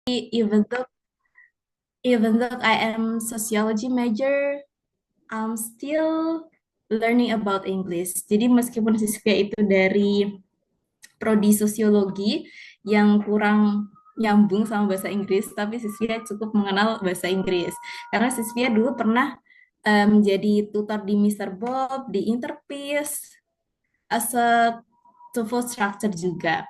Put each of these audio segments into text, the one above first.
even though I am sociology major, I'm still learning about English. Jadi meskipun Sisvia itu dari prodi sosiologi yang kurang nyambung sama bahasa Inggris, tapi Sisvia cukup mengenal bahasa Inggris. Karena Sisvia dulu pernah menjadi tutor di Mister Bob, di Interpeace, as a TOEFL structure juga.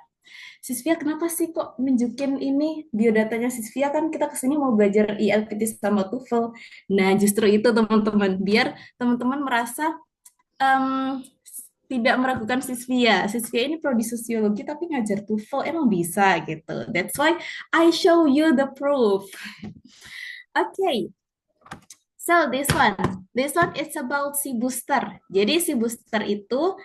Sisvia, kenapa sih kok nunjukin ini biodatanya Sisvia, kan kita kesini mau belajar IELTS sama TOEFL. Nah, justru itu teman-teman, biar teman-teman merasa em, tidak meragukan Sisvia. Sisvia ini prodi sosiologi tapi ngajar TOEFL emang bisa gitu. That's why I show you the proof. Okay, so this one is about si booster. Jadi si booster itu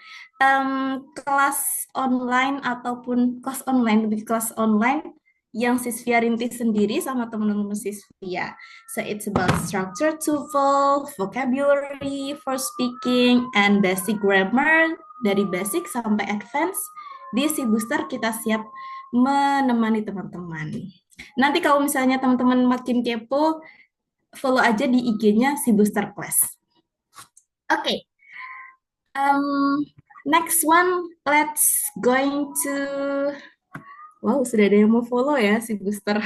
kelas online ataupun kelas online, lebih kelas online yang Sisvia rintis sendiri sama teman-teman Sisvia. So it's about structure TOEFL, vocabulary for speaking, and basic grammar dari basic sampai advance. Di si booster kita siap menemani teman-teman. Nanti kalau misalnya teman-teman makin kepo, follow aja di IG-nya si Booster Class. Oke, okay. Next one, let's going to. Wow, sudah ada yang mau follow ya si Booster.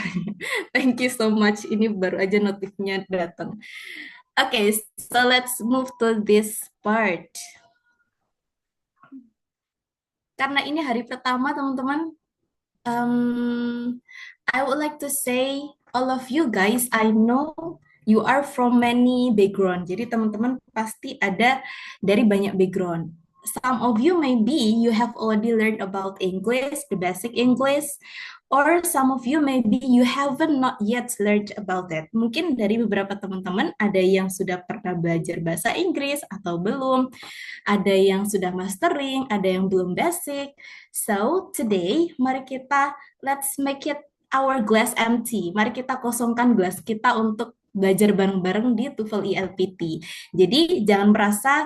Thank you so much. Ini baru aja notifnya datang. Oke, okay, so let's move to this part. Karena ini hari pertama, teman-teman, I would like to say all of you guys, I know you are from many background. Jadi teman-teman pasti ada dari banyak background. Some of you maybe you have already learned about English, the basic English, or some of you maybe you haven't not yet learned about it. Mungkin dari beberapa teman-teman ada yang sudah pernah belajar bahasa Inggris atau belum, ada yang sudah mastering, ada yang belum basic. So today, mari kita let's make it our glass empty. Mari kita kosongkan gelas kita untuk belajar bareng-bareng di TOEFL ELPT. Jadi jangan merasa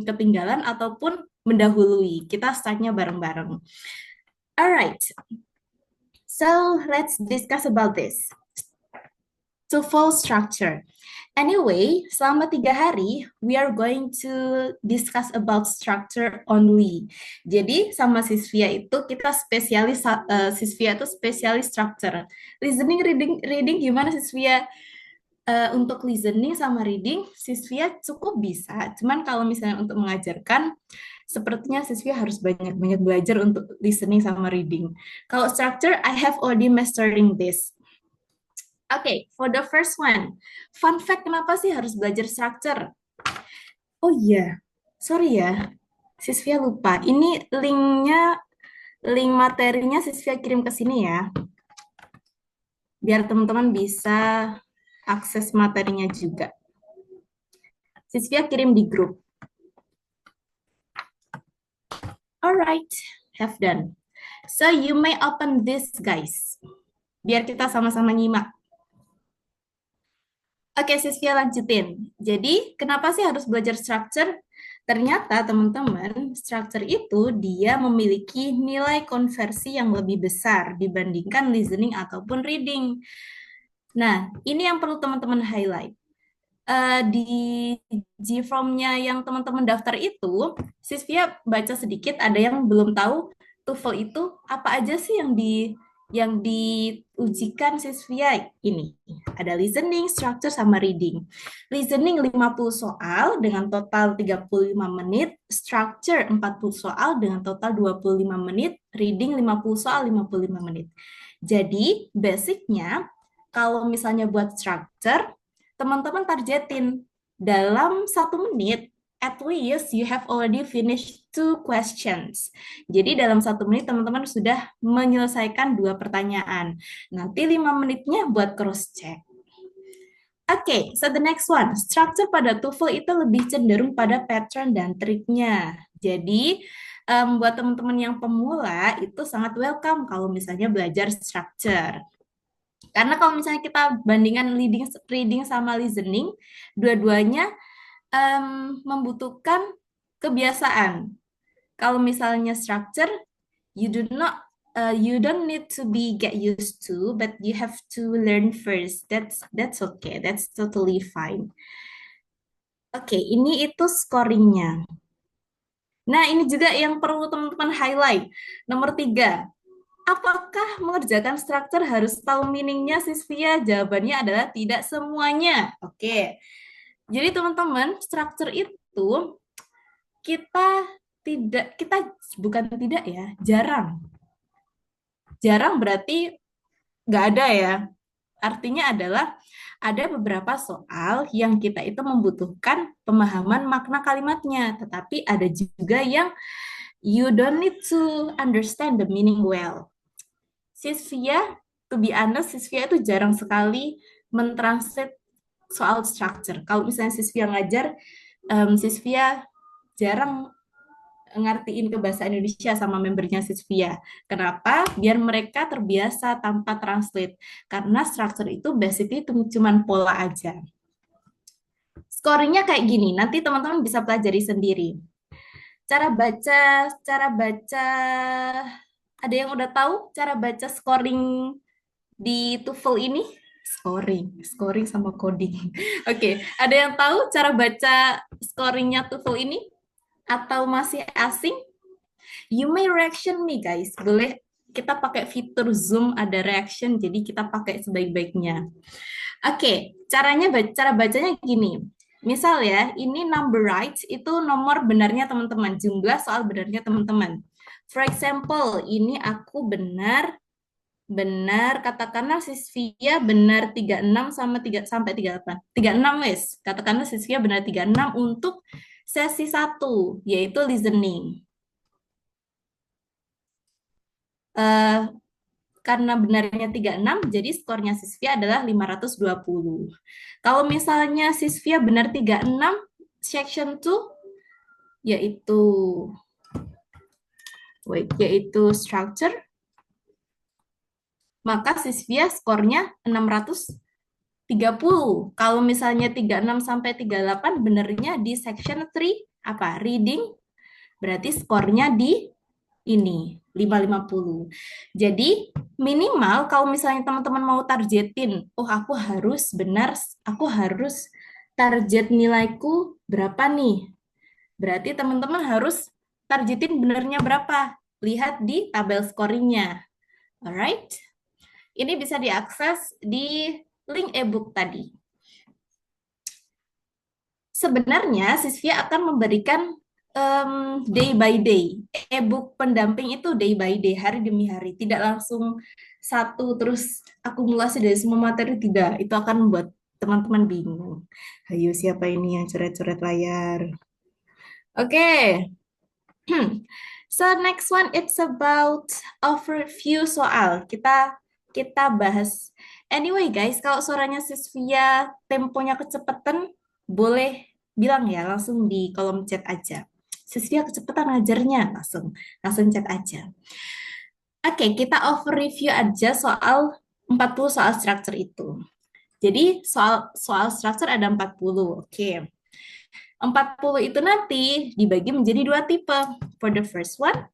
ketinggalan ataupun mendahului. Kita startnya bareng-bareng. Alright, so let's discuss about this. TOEFL structure. Anyway, selama 3 hari, we are going to discuss about structure only. Jadi, sama Sisvia itu kita spesialis, Sisvia itu spesialis structure. Listening, reading gimana Sisvia? Untuk listening sama reading, Sisvia cukup bisa. Cuman kalau misalnya untuk mengajarkan, sepertinya Sisvia harus banyak-banyak belajar untuk listening sama reading. Kalau structure, I have already mastering this. Oke, for the first one. Fun fact, kenapa sih harus belajar structure? Oh iya, sorry ya. Sisvia lupa. Ini link materinya Sisvia kirim ke sini ya. Biar teman-teman bisa akses materinya juga. Sisvia kirim di grup. Alright, have done. So you may open this, guys. Biar kita sama-sama nyimak. Oke, Sisvia lanjutin. Jadi, kenapa sih harus belajar structure? Ternyata, teman-teman, structure itu dia memiliki nilai konversi yang lebih besar dibandingkan listening ataupun reading. Nah, ini yang perlu teman-teman highlight. Di GFROM-nya yang teman-teman daftar itu, Sisvia baca sedikit, ada yang belum tahu TOEFL itu apa aja sih yang diujikan Sisvia ini. Ada listening, structure, sama reading. Listening 50 soal dengan total 35 menit, structure 40 soal dengan total 25 menit, reading 50 soal 55 menit. Jadi, basicnya kalau misalnya buat structure, teman-teman targetin dalam 1 menit, at least you have already finished 2 questions. Jadi dalam 1 menit teman-teman sudah menyelesaikan 2 pertanyaan. Nanti 5 menitnya buat cross check. Oke, so the next one. Structure pada TOEFL itu lebih cenderung pada pattern dan triknya. Jadi, buat teman-teman yang pemula itu sangat welcome kalau misalnya belajar structure. Karena kalau misalnya kita bandingkan reading sama listening, dua-duanya membutuhkan kebiasaan. Kalau misalnya structure, you do not you don't need to be get used to, but you have to learn first. That's okay. That's totally fine. Oke, ini itu scoringnya. Nah, ini juga yang perlu teman-teman highlight. Nomor tiga, apakah mengerjakan struktur harus tahu meaningnya, Sisvia? Jawabannya adalah tidak semuanya. Oke, jadi teman-teman, struktur itu kita kita bukan tidak ya, jarang. Jarang berarti nggak ada ya. Artinya adalah ada beberapa soal yang kita itu membutuhkan pemahaman makna kalimatnya, tetapi ada juga yang you don't need to understand the meaning well. Sisvia, to be honest, Sisvia itu jarang sekali mentranslate soal structure. Kalau misalnya Sisvia ngajar, Sisvia jarang ngertiin ke bahasa Indonesia sama membernya Sisvia. Kenapa? Biar mereka terbiasa tanpa translate. Karena structure itu basically cuma pola aja. Scoringnya kayak gini, nanti teman-teman bisa pelajari sendiri. Cara baca, ada yang udah tahu cara baca scoring di TOEFL ini? Scoring sama coding. Oke, ada yang tahu cara baca scoringnya TOEFL ini? Atau masih asing? You may reaction me guys. Boleh kita pakai fitur Zoom ada reaction, jadi kita pakai sebaik-baiknya. Oke, cara bacanya gini. Misal ya, ini number right itu nomor benarnya teman-teman, jumlah soal benarnya teman-teman. For example, ini aku benar katakanlah Sisvia benar 36 sama 3 sampai 38. 36 wes. Katakanlah Sisvia benar 36 untuk sesi satu yaitu listening. Eh, karena benarnya 36, jadi skornya Sisvia adalah 520. Kalau misalnya Sisvia benar 36, section 2, yaitu, yaitu structure, maka Sisvia skornya 630. Kalau misalnya 36 sampai 38, benernya di section 3, apa? Reading, berarti skornya di ini 550. Jadi minimal kalau misalnya teman-teman mau targetin, oh aku harus target nilaiku berapa nih? Berarti teman-teman harus targetin benernya berapa? Lihat di tabel scoringnya. Alright? Ini bisa diakses di link ebook tadi. Sebenarnya Sisvia akan memberikan day by day. E-book pendamping itu day by day, hari demi hari. Tidak langsung satu terus akumulasi dari semua materi, tidak. Itu akan membuat teman-teman bingung. Ayo, siapa ini yang coret-coret layar? Oke. So next one it's about overview soal. Kita bahas. Anyway guys, kalau suaranya Sisvia temponya kecepatan, boleh bilang ya langsung di kolom chat aja. Sisvia kecepatan ngajarnya, langsung chat aja. Oke, kita overview aja soal 40 soal structure itu. Jadi soal structure ada 40. Oke. 40 itu nanti dibagi menjadi dua tipe. For the first one,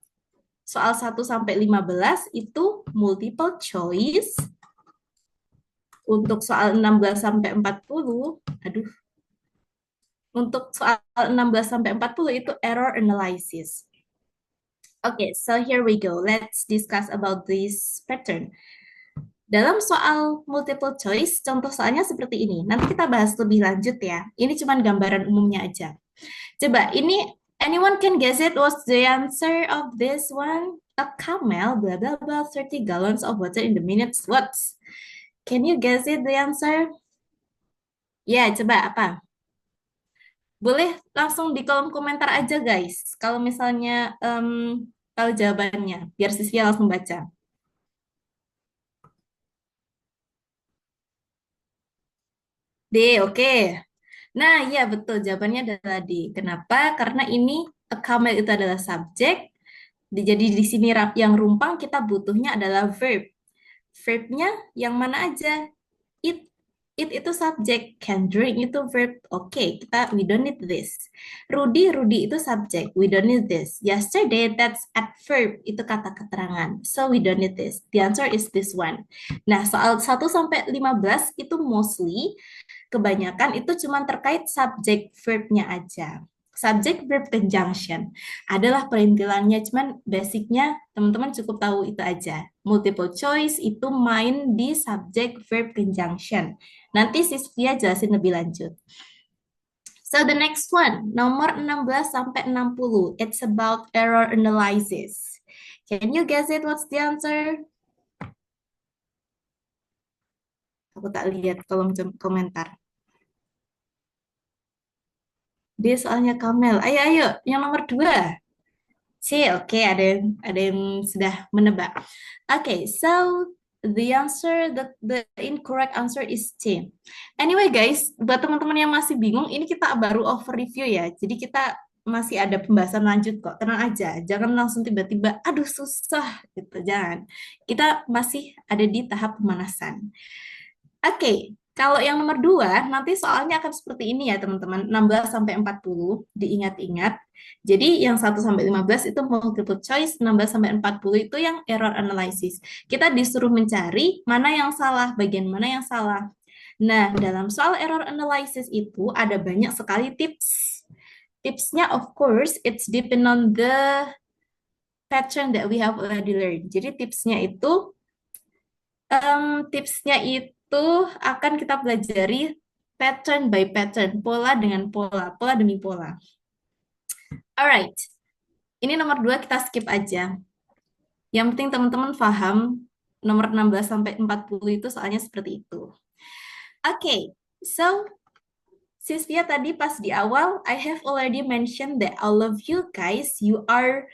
soal 1 sampai 15 itu multiple choice. Untuk soal 16 sampai 40, untuk soal 16 sampai 40 itu error analysis. Okay, so here we go. Let's discuss about this pattern. Dalam soal multiple choice, contoh soalnya seperti ini. Nanti kita bahas lebih lanjut ya. Ini cuma gambaran umumnya aja. Coba, ini anyone can guess it? What's the answer of this one? A camel, blah, blah, blah, 30 gallons of water in the minutes. What? Can you guess it, the answer? Ya, coba apa? Boleh langsung di kolom komentar aja, guys. Kalau misalnya tahu jawabannya, biar siswa langsung baca. D, oke. Nah, iya betul. Jawabannya adalah D. Kenapa? Karena ini a camel itu adalah subjek. Jadi di sini yang rumpang kita butuhnya adalah verb. Verbnya yang mana aja? It. It itu subjek, can drink itu verb. Oke, we don't need this. Rudy itu subjek, we don't need this. Yesterday, that's adverb, itu kata keterangan. So we don't need this. The answer is this one. Nah, soal 1 sampai 15 itu mostly, kebanyakan itu cuma terkait subjek verbnya aja. Subject verb conjunction adalah perintilannya, cuman basicnya teman-teman cukup tahu itu aja. Multiple choice itu main di subject verb conjunction. Nanti Sisvia jelasin lebih lanjut. So the next one, nomor 16 sampai 60. It's about error analysis. Can you guess it? What's the answer? Aku tak lihat kolom komentar. Dia soalnya Kamel. Ayo, ayo, yang nomor 2. C, oke, ada yang sudah menebak. Oke, so the incorrect answer is C. Anyway, guys, buat teman-teman yang masih bingung, ini kita baru overview ya. Jadi kita masih ada pembahasan lanjut kok. Tenang aja, jangan langsung tiba-tiba, aduh susah gitu, jangan. Kita masih ada di tahap pemanasan. Oke, kalau yang nomor 2, nanti soalnya akan seperti ini ya teman-teman, 16 sampai 40, diingat-ingat. Jadi yang 1 sampai 15 itu multiple choice, 16 sampai 40 itu yang error analysis. Kita disuruh mencari mana yang salah, bagian mana yang salah. Nah, dalam soal error analysis itu ada banyak sekali tips. Tipsnya of course, it's depend on the pattern that we have already learned. Jadi tipsnya itu akan kita pelajari pattern by pattern, pola dengan pola, pola demi pola. Alright, ini nomor 2 kita skip aja. Yang penting teman-teman paham nomor 16 sampai 40 itu soalnya seperti itu. Oke, so Sisvia tadi pas di awal, I have already mentioned that all of you guys, you are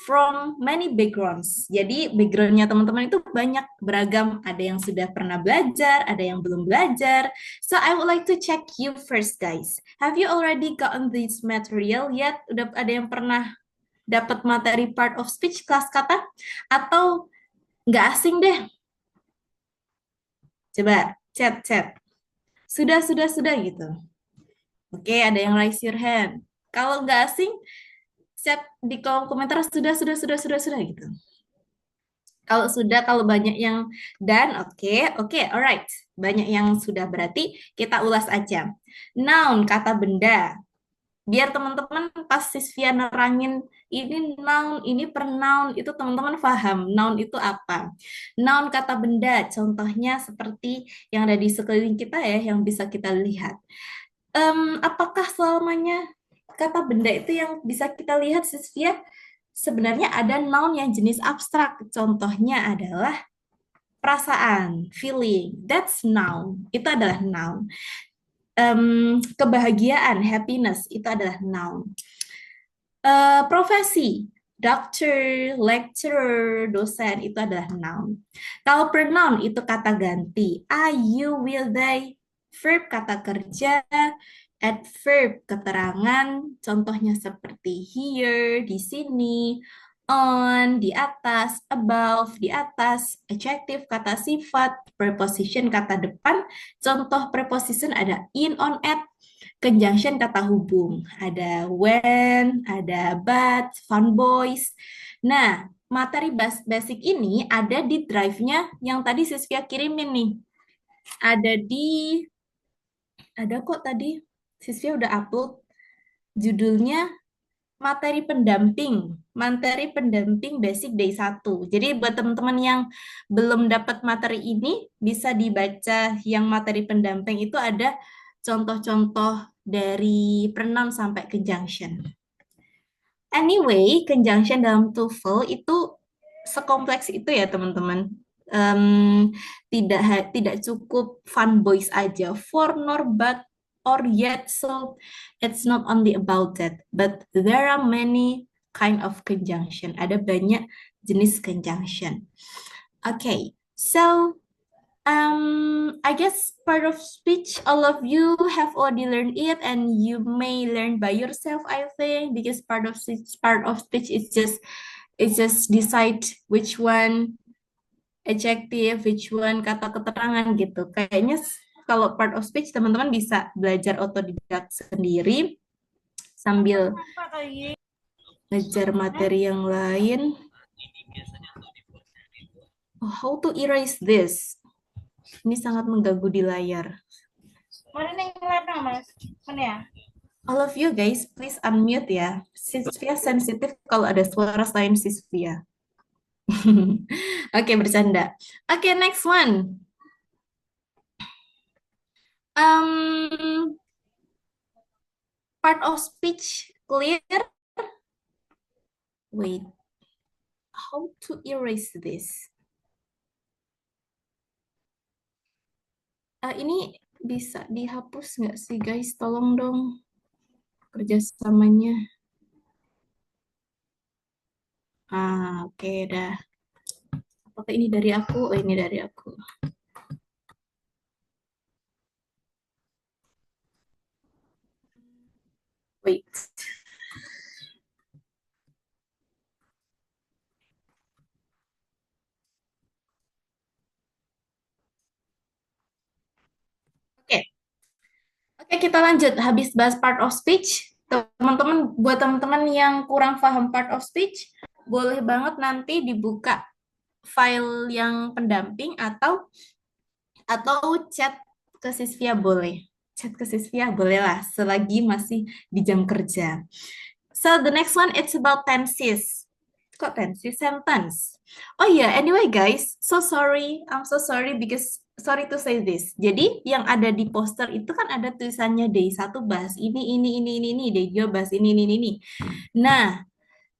from many backgrounds. Jadi backgroundnya teman-teman itu banyak beragam. Ada yang sudah pernah belajar, ada yang belum belajar. So I would like to check you first, guys. Have you already gotten this material yet? Udah ada yang pernah dapat materi part of speech kelas kata? Atau nggak asing deh? Coba chat. Sudah gitu. Oke, ada yang raise your hand. Kalau nggak asing, chat di kolom komentar sudah gitu. Kalau sudah, kalau banyak yang dan oke, alright. Banyak yang sudah berarti kita ulas aja. Noun, kata benda. Biar teman-teman pas Sisvia nerangin ini noun, ini pronoun, itu teman-teman paham noun itu apa. Noun kata benda, contohnya seperti yang ada di sekeliling kita ya, yang bisa kita lihat. Apakah selamanya kata benda itu yang bisa kita lihat, Sisvia? Sebenarnya ada noun yang jenis abstrak. Contohnya adalah perasaan, feeling. That's noun. Itu adalah noun. Kebahagiaan, happiness, itu adalah noun. Profesi, doctor, lecturer, dosen, itu adalah noun. Kalau pronoun itu kata ganti. I, you, will, they. Verb kata kerja, adverb keterangan, contohnya seperti here, di sini, on, di atas, above, di atas, adjective kata sifat, preposition kata depan, contoh preposition ada in, on, at, conjunction kata hubung, ada when, ada but, fun boys. Nah, materi basic ini ada di drive-nya yang tadi Sisvia kirimin nih. Ada kok tadi, Sisvia udah upload. Judulnya materi pendamping basic day 1. Jadi buat teman-teman yang belum dapat materi ini, bisa dibaca yang materi pendamping itu ada contoh-contoh dari pronoun sampai conjunction. Anyway, conjunction dalam TOEFL itu sekompleks itu ya teman-teman. Tidak cukup fun boys aja, for, nor, but, or yet, so it's not only about that, but there are many kind of conjunction. Ada banyak jenis conjunction. Okay, so I guess part of speech, all of you have already learned it, and you may learn by yourself, I think, because part of speech is just decide which one adjective, which one kata keterangan gitu. Kayaknya kalau part of speech teman-teman bisa belajar otodidak sendiri sambil belajar materi yang lain. Oh, how to erase this? Ini sangat mengganggu di layar. Mana nih laptop Mas? Mana ya? All of you guys, please unmute ya. Sisvia sensitif kalau ada suara selain Sisvia. Oke, bercanda. Oke, next one. Part of speech clear. Wait, how to erase this? Ini bisa dihapus nggak sih guys? Tolong dong kerjasamanya. Oke dah. Apakah ini dari aku? Oh, ini dari aku. Wait. Oke. Oke, kita lanjut. Habis bahas part of speech, teman-teman, buat teman-teman yang kurang paham part of speech, boleh banget nanti dibuka file yang pendamping atau chat ke Sisvia boleh. Chat ke Sisvia boleh lah, selagi masih di jam kerja. So the next one it's about tenses. Kok tenses? Sentence. Oh yeah, anyway guys, so sorry. I'm so sorry because sorry to say this. Jadi yang ada di poster itu kan ada tulisannya day 1 bahas ini, day 2 bahas ini. Nah,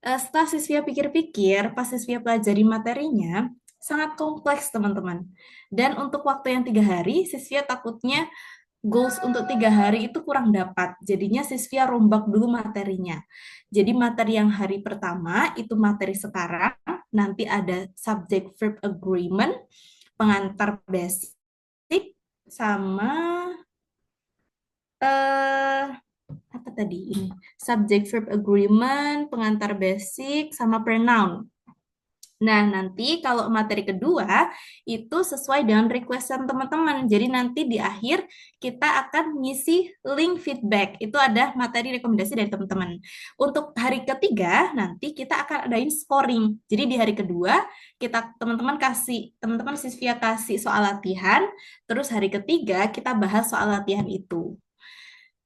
setelah Sisvia pikir-pikir, pas Sisvia pelajari materinya, sangat kompleks teman-teman. Dan untuk waktu yang 3 hari, Sisvia takutnya goals untuk 3 hari itu kurang dapat. Jadinya Sisvia rombak dulu materinya. Jadi materi yang hari pertama itu materi sekarang, nanti ada subject verb agreement, pengantar basic, sama eh apa tadi ini? Subject verb agreement, pengantar basic, sama pronoun. Nah, nanti kalau materi kedua itu sesuai dengan requestan teman-teman. Jadi nanti di akhir kita akan ngisi link feedback. Itu ada materi rekomendasi dari teman-teman. Untuk hari ketiga nanti kita akan adain scoring. Jadi di hari kedua kita teman-teman Sisvia kasih soal latihan, terus hari ketiga kita bahas soal latihan itu.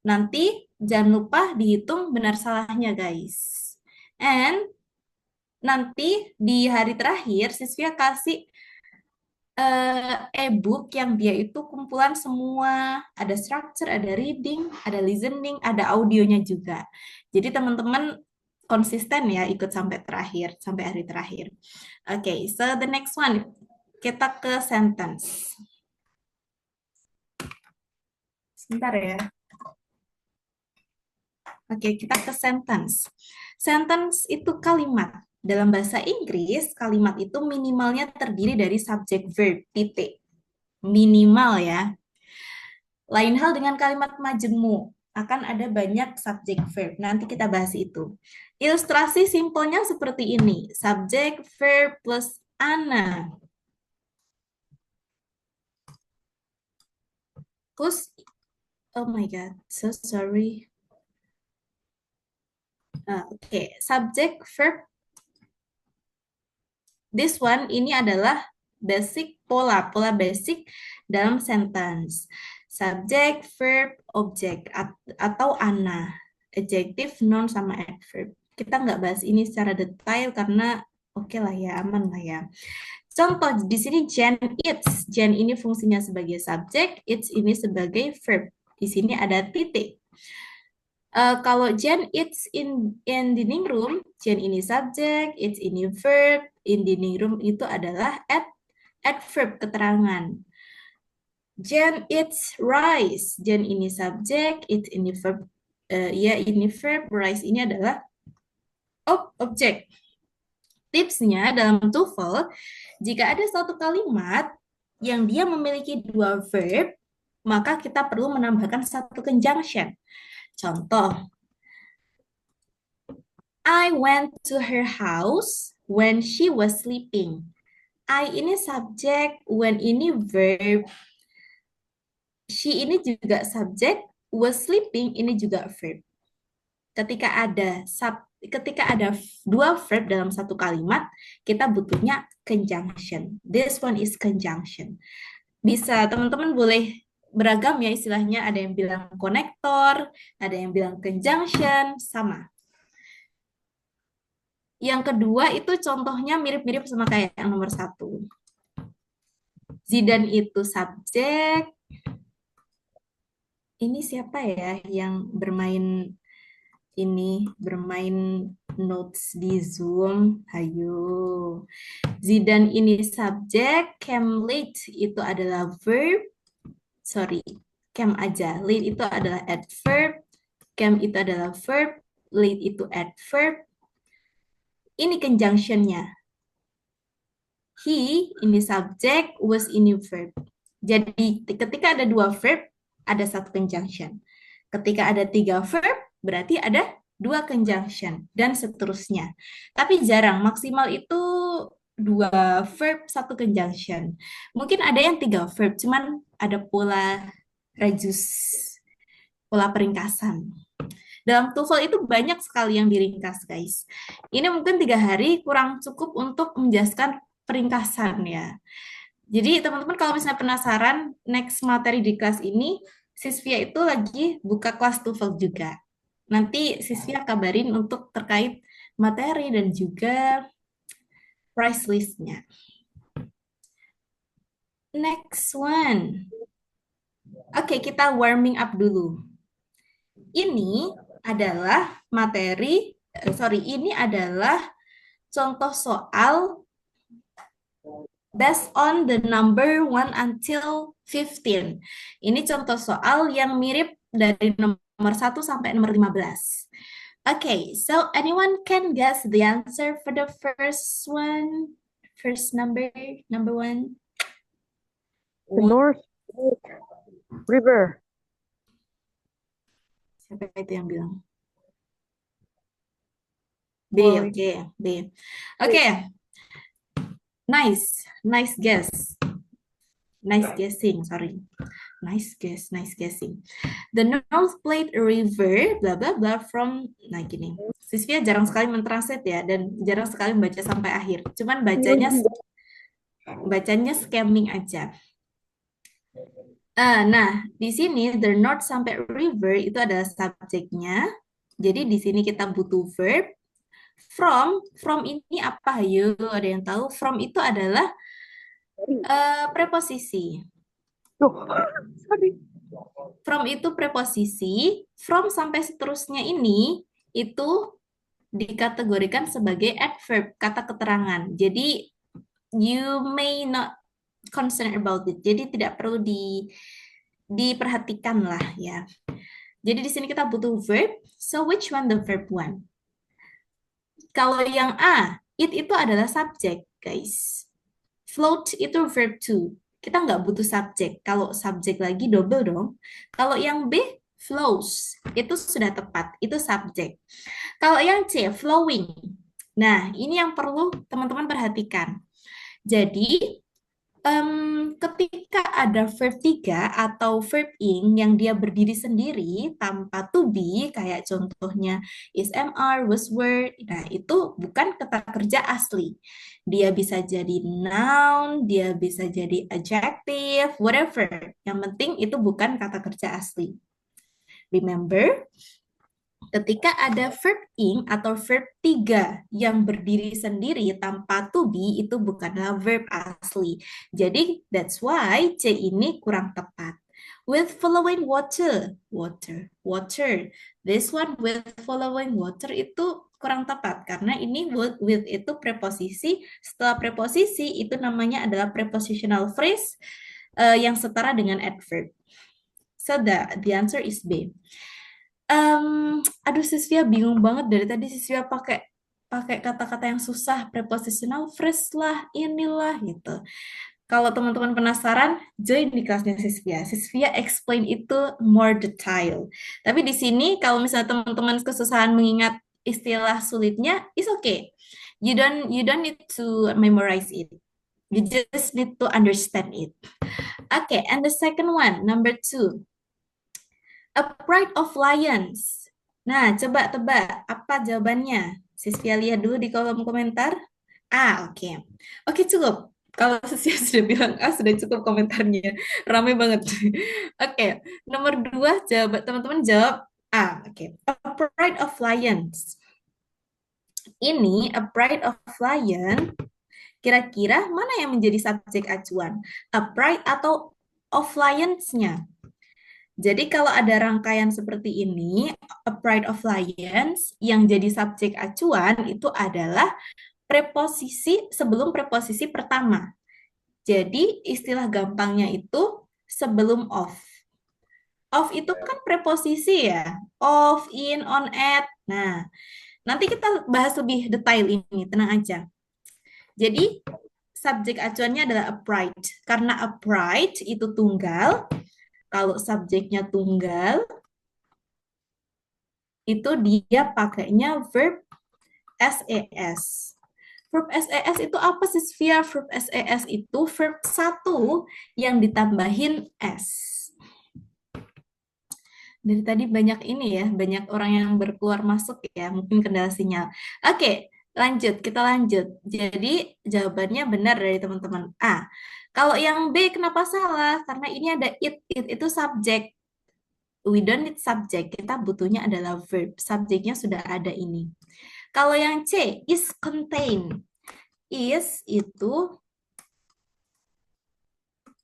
Nanti jangan lupa dihitung benar salahnya, guys. And nanti di hari terakhir Sisvia kasih e-book yang dia itu kumpulan semua, ada structure, ada reading, ada listening, ada audionya juga. Jadi teman-teman konsisten ya ikut sampai terakhir, sampai hari terakhir. Oke, so the next one kita ke sentence. Sebentar ya. Oke, kita ke sentence. Sentence itu kalimat. Dalam bahasa Inggris, kalimat itu minimalnya terdiri dari subjek verb, titik. Minimal ya. Lain hal dengan kalimat majemuk. Akan ada banyak subjek verb. Nanti kita bahas itu. Ilustrasi simpelnya seperti ini. Subjek verb plus ana. Terus, oh my God, so sorry. Oke, subjek verb. This one ini adalah basic pola basic dalam sentence. Subject, verb, object atau ana, adjective, noun sama adverb. Kita nggak bahas ini secara detail karena oke lah ya, aman lah ya. Contoh di sini Jen eats. Jen ini fungsinya sebagai subjek, eats ini sebagai verb. Di sini ada titik. Kalau Jen eats in dining room, Jen ini subjek, eats ini verb, in dining room itu adalah adverb keterangan. Jen eats rice. Jen ini subjek, eats ini verb, ini verb, rice ini adalah objek. Tipsnya dalam TOEFL, jika ada suatu kalimat yang dia memiliki 2 verb, maka kita perlu menambahkan 1 conjunction. Contoh, I went to her house when she was sleeping. I ini subjek, when ini verb, She ini juga subjek, was sleeping ini juga verb. Ketika ada dua verb dalam satu kalimat, kita butuhnya conjunction. This one is conjunction. Bisa teman-teman boleh beragam ya istilahnya, ada yang bilang konektor, ada yang bilang conjunction, sama. Yang kedua itu contohnya mirip-mirip sama kayak yang nomor satu. Zidan itu subjek. Ini siapa ya yang bermain notes di Zoom? Ayo. Zidan ini subjek, came late itu adalah verb. Sorry, came aja. Late itu adalah adverb. Came itu adalah verb. Late itu adverb. Ini conjunctionnya. He ini subjek, was ini verb. Jadi ketika ada dua verb, ada satu conjunction. Ketika ada tiga verb, berarti ada dua conjunction, dan seterusnya. Tapi jarang, maksimal itu dua verb, satu conjunction. Mungkin ada yang tiga verb, cuman ada pola rajus, pola peringkasan. Dalam TOEFL itu banyak sekali yang diringkas, guys. Ini mungkin 3 hari kurang cukup untuk menjelaskan peringkasan ya. Jadi teman-teman kalau misalnya penasaran next materi di kelas ini, Sisvia itu lagi buka kelas TOEFL juga. Nanti Sisvia kabarin untuk terkait materi dan juga price list-nya. Next one. Oke, kita warming up dulu. Ini adalah ini adalah contoh soal based on the number 1 until 15. Ini contoh soal yang mirip dari nomor 1 sampai nomor 15. Okay, so anyone can guess the answer for the first one? First number one. The North River. Siapa itu yang bilang? B, oke, B. Oke. Nice guess. Nice guessing, sorry. Nice guessing. The North Platte River, bla bla bla from, nah gini. Sisvia jarang sekali mentranslate ya, dan jarang sekali membaca sampai akhir. Cuman bacanya scamming aja. Nah, di sini the North sampai river itu adalah subjeknya. Jadi di sini kita butuh verb. From ini apa? Yuk, ada yang tahu? From itu adalah preposisi. Sorry. From itu preposisi. From sampai seterusnya ini itu dikategorikan sebagai adverb, kata keterangan. Jadi you may not concern about it. Jadi tidak perlu diperhatikan lah ya. Jadi di sini kita butuh verb. So which one the verb one? Kalau yang A, it itu adalah subjek, guys. Float itu verb to. Kita nggak butuh subjek. Kalau subjek lagi double dong. Kalau yang B, flows. Itu sudah tepat. Itu subjek. Kalau yang C, flowing. Nah, ini yang perlu teman-teman perhatikan. Jadi, ketika ada verb 3 atau verb ing yang dia berdiri sendiri tanpa to be, kayak contohnya is, MR, was, were, nah itu bukan kata kerja asli. Dia bisa jadi noun, dia bisa jadi adjective, whatever. Yang penting itu bukan kata kerja asli. Remember, ketika ada verb ing atau verb 3 yang berdiri sendiri tanpa to be, itu bukanlah verb asli. Jadi, that's why C ini kurang tepat. With following water. This one with following water itu kurang tepat, karena ini with itu preposisi. Setelah preposisi, itu namanya adalah prepositional phrase yang setara dengan adverb. So, the answer is B. Aduh, Sisvia bingung banget dari tadi. Sisvia pakai kata-kata yang susah, prepositional phrase lah, inilah gitu. Kalau teman-teman penasaran, join di kelasnya Sisvia. Sisvia explain itu more detail. Tapi di sini kalau misalnya teman-teman kesusahan mengingat istilah sulitnya, it's okay. You don't need to memorize it. You just need to understand it. Okay, and the second one, number 2. A pride of lions. Nah, coba tebak apa jawabannya. Sisvia lihat dulu di kolom komentar. Oke. Oke, cukup. Kalau Sisvia sudah bilang sudah cukup komentarnya. Rame banget. Oke, nomor 2, teman-teman jawab A. Oke. A pride of lions. Ini a pride of lion. Kira-kira mana yang menjadi subjek acuan? A pride atau of lions-nya? Jadi kalau ada rangkaian seperti ini, a pride of lions, yang jadi subjek acuan itu adalah preposisi sebelum preposisi pertama. Jadi istilah gampangnya itu sebelum of. Of itu kan preposisi ya. Of, in, on, at. Nah, nanti kita bahas lebih detail ini, tenang aja. Jadi subjek acuannya adalah a pride. Karena a pride itu tunggal, kalau subjeknya tunggal, itu dia pakainya verb SES. Verb SES itu apa sih, Sofia? Verb SES itu verb 1 yang ditambahin S. Dari tadi banyak ini ya, banyak orang yang berkeluar masuk ya, mungkin kendala sinyal. Oke, kita lanjut. Jadi jawabannya benar dari teman-teman A. Kalau yang B kenapa salah? Karena ini ada it itu subjek. We don't need subject, kita butuhnya adalah verb. Subjeknya sudah ada ini. Kalau yang C, is contain. Is itu,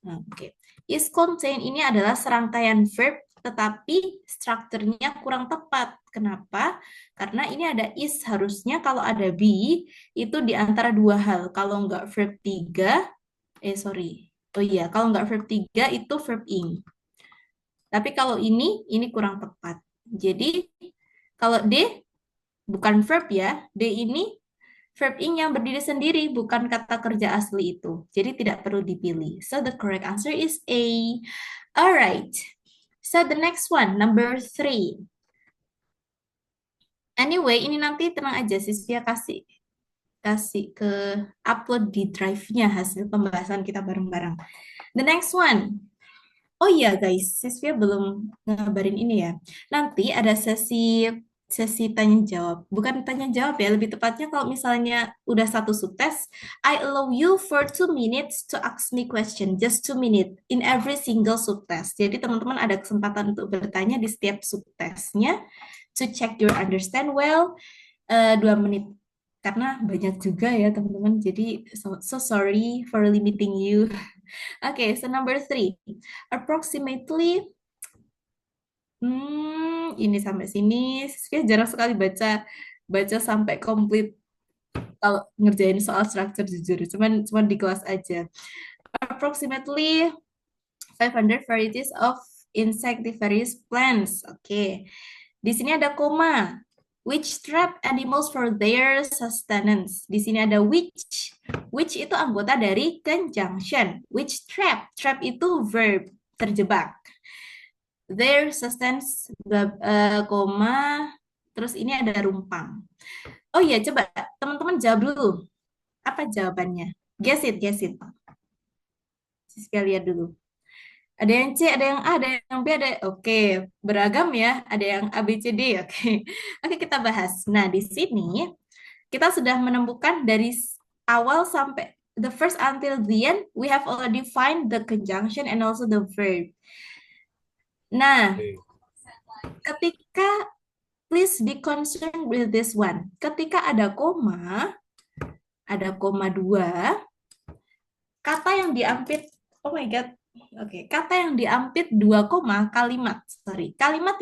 oke. Is contain ini adalah serangkaian verb, tetapi strukturnya kurang tepat. Kenapa? Karena ini ada is, harusnya kalau ada be, itu di antara dua hal. Kalau nggak verb 3, kalau nggak verb 3 itu verb ing. Tapi kalau ini kurang tepat. Jadi, kalau D, bukan verb ya, D ini verb ing yang berdiri sendiri, bukan kata kerja asli itu. Jadi tidak perlu dipilih. So the correct answer is A. Alright. So the next one, number 3. Anyway, ini nanti tenang aja, Sisvia kasih ke upload di drive-nya hasil pembahasan kita bareng-bareng. The next one. Oh iya guys, Sisvia belum ngabarin ini ya. Nanti ada sesi tanya jawab. Bukan tanya jawab ya, lebih tepatnya kalau misalnya udah satu subtes, I allow you for 2 minutes to ask me question, just 2 minutes in every single subtest. Jadi teman-teman ada kesempatan untuk bertanya di setiap subtesnya to check your understand well, 2 menit. Karena banyak juga ya teman-teman, jadi so sorry for limiting you. Okay, so number 3. Approximately, ini sampai sini. Saya jarang sekali baca sampai komplit kalau ngerjain soal structure jujur. Cuman di kelas aja. Approximately 500 varieties of insectivorous plants. Oke. Di sini ada koma. Which trap animals for their sustenance. Di sini ada which. Which itu anggota dari conjunction. Which trap. Trap itu verb. Terjebak. Their sustenance, koma. Terus ini ada rumpang. Oh iya, coba teman-teman jawab dulu. Apa jawabannya? Guess it. Sisya lihat dulu. Ada yang C, ada yang A, ada yang B, ada. Oke, beragam ya. Ada yang A, B, C, D. Oke. Oke, kita bahas. Nah, di sini kita sudah menemukan dari awal sampai the first until the end, we have already find the conjunction and also the verb. Nah, ketika please be concerned with this one. Ketika ada koma 2, kata yang diampit, oh my God, oke, kata yang diampit 2 koma, kalimat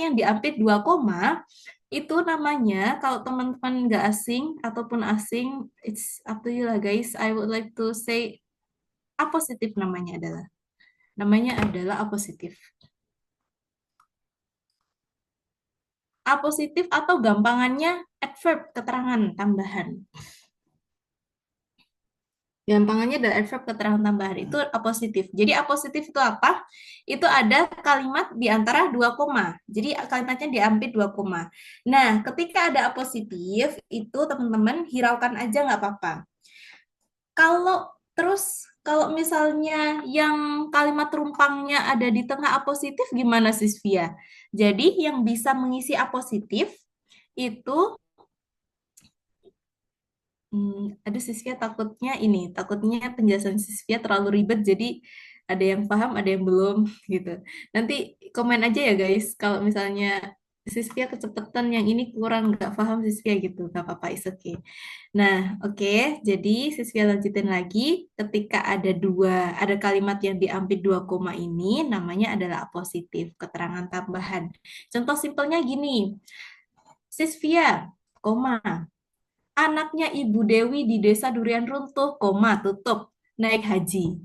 yang diampit 2 koma, itu namanya, kalau teman-teman nggak asing, ataupun asing, it's up to you lah guys, I would like to say, apositif namanya adalah apositif. Apositif atau gampangannya adverb, keterangan tambahan. Gampangannya adalah adverb keterangan tambahan, itu apositif. Jadi apositif itu apa? Itu ada kalimat di antara 2 koma. Jadi kalimatnya diambil 2 koma. Nah, ketika ada apositif, itu teman-teman hiraukan aja nggak apa-apa. Kalau misalnya yang kalimat rumpangnya ada di tengah apositif gimana Sisvia? Jadi yang bisa mengisi apositif itu aduh Sisvia takutnya penjelasan Sisvia terlalu ribet jadi ada yang paham, ada yang belum gitu. Nanti komen aja ya guys kalau misalnya Sisvia kecepatan yang ini kurang nggak paham Sisvia gitu, nggak apa-apa, is okay. Nah, oke, jadi Sisvia lanjutin lagi. Ketika ada kalimat yang diambil dua koma ini namanya adalah apositif, keterangan tambahan. Contoh simpelnya gini, Sisvia, koma. Anaknya Ibu Dewi di Desa Durian Runtuh, koma, tutup, naik haji.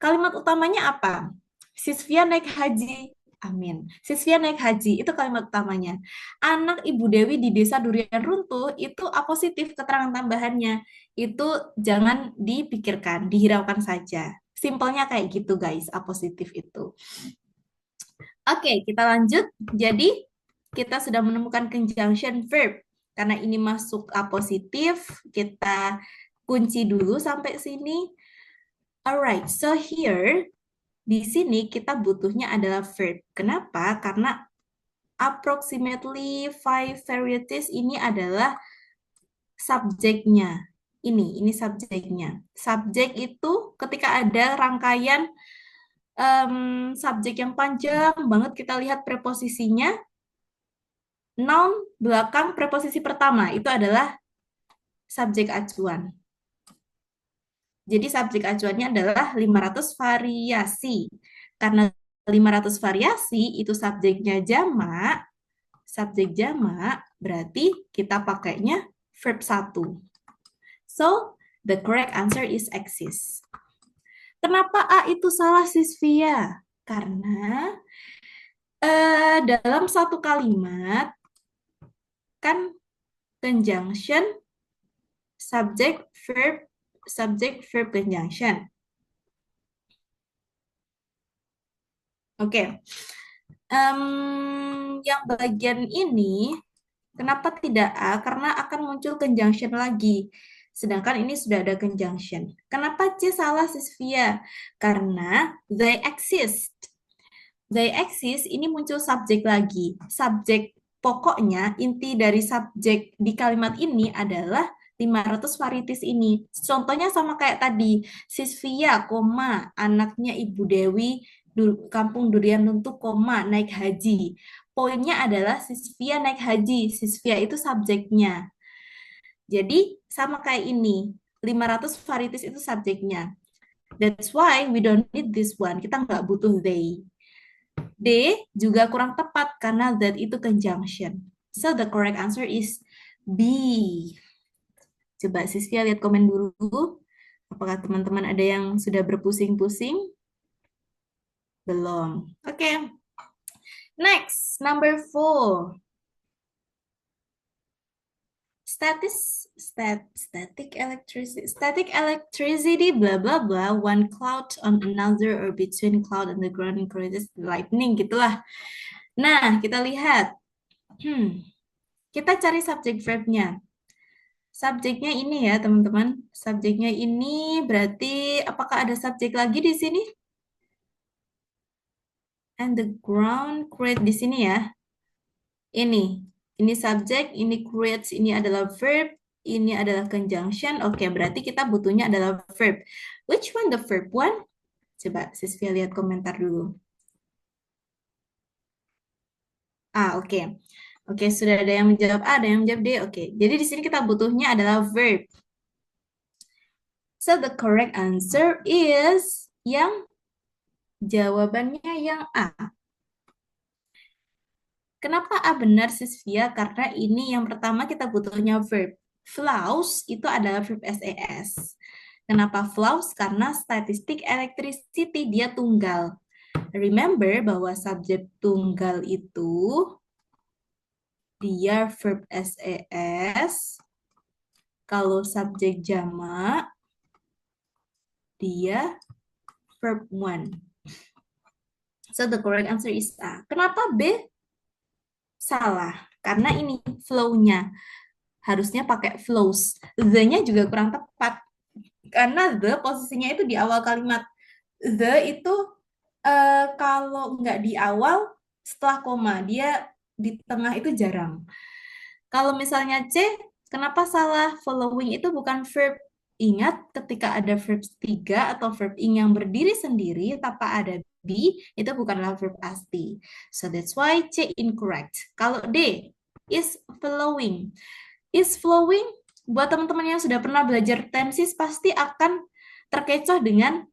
Kalimat utamanya apa? Sisvia naik haji. Amin. Sisvia naik haji, itu kalimat utamanya. Anak Ibu Dewi di Desa Durian Runtuh, itu apositif keterangan tambahannya. Itu jangan dipikirkan, dihiraukan saja. Simpelnya kayak gitu guys, apositif itu. Oke, kita lanjut. Jadi, kita sudah menemukan conjunction verb. Karena ini masuk apositif, kita kunci dulu sampai sini. Alright, so here, di sini kita butuhnya adalah verb. Kenapa? Karena approximately 5 varieties ini adalah subjeknya. Ini subjeknya. Subjek itu ketika ada rangkaian subjek yang panjang banget, kita lihat preposisinya. Noun belakang preposisi pertama itu adalah subjek acuan. Jadi subjek acuannya adalah 500 variasi. Karena 500 variasi itu subjek jamak berarti kita pakainya verb 1. So, the correct answer is exist. Kenapa A itu salah, Sisvia? Karena dalam satu kalimat kan conjunction subject verb conjunction. Oke. Yang bagian ini kenapa tidak A? Karena akan muncul conjunction lagi. Sedangkan ini sudah ada conjunction. Kenapa C salah, Sisvia? Karena they exist. They exist ini muncul subjek lagi. Subjek pokoknya, inti dari subjek di kalimat ini adalah 500 varieties ini. Contohnya sama kayak tadi. Sisvia, koma, anaknya Ibu Dewi, kampung Durian Runtuh, koma, naik haji. Poinnya adalah Sisvia naik haji. Sisvia itu subjeknya. Jadi sama kayak ini. 500 varieties itu subjeknya. That's why we don't need this one. Kita nggak butuh they. D juga kurang tepat karena that itu conjunction. So the correct answer is B. Coba Sisvia lihat komen dulu. Apakah teman-teman ada yang sudah berpusing-pusing? Belum. Oke. Next, number 4. Static electricity, blah blah blah, one cloud on another or between cloud and the ground increases lightning, gitulah. Nah, kita lihat. Kita cari subjek verbnya. Subjeknya ini ya, teman-teman. Subjeknya ini berarti apakah ada subjek lagi di sini? And the ground create di sini ya. Ini subjek, ini creates, ini adalah verb, ini adalah conjunction. Oke, berarti kita butuhnya adalah verb. Which one the verb one? Coba Sisvia lihat komentar dulu. Oke. Oke, sudah ada yang menjawab A, ada yang menjawab D. Oke, jadi di sini kita butuhnya adalah verb. So the correct answer is yang jawabannya yang A. Kenapa A benar, Sisvia? Karena ini yang pertama kita butuhnya verb. Flows itu adalah verb SES. Kenapa flows? Karena statistik electricity dia tunggal. Remember bahwa subjek tunggal itu dia verb SES. Kalau subjek jamak dia verb one. So the correct answer is A. Kenapa B? Salah, karena ini flow-nya. Harusnya pakai flows. The-nya juga kurang tepat. Karena the posisinya itu di awal kalimat. The itu kalau nggak di awal, setelah koma. Dia di tengah itu jarang. Kalau misalnya C, kenapa salah? Following itu bukan verb. Ingat ketika ada verb tiga atau verb ing yang berdiri sendiri tanpa ada be, itu bukanlah verb asli. So that's why C incorrect. Kalau D, is flowing. Is flowing, buat teman-teman yang sudah pernah belajar tenses pasti akan terkecoh dengan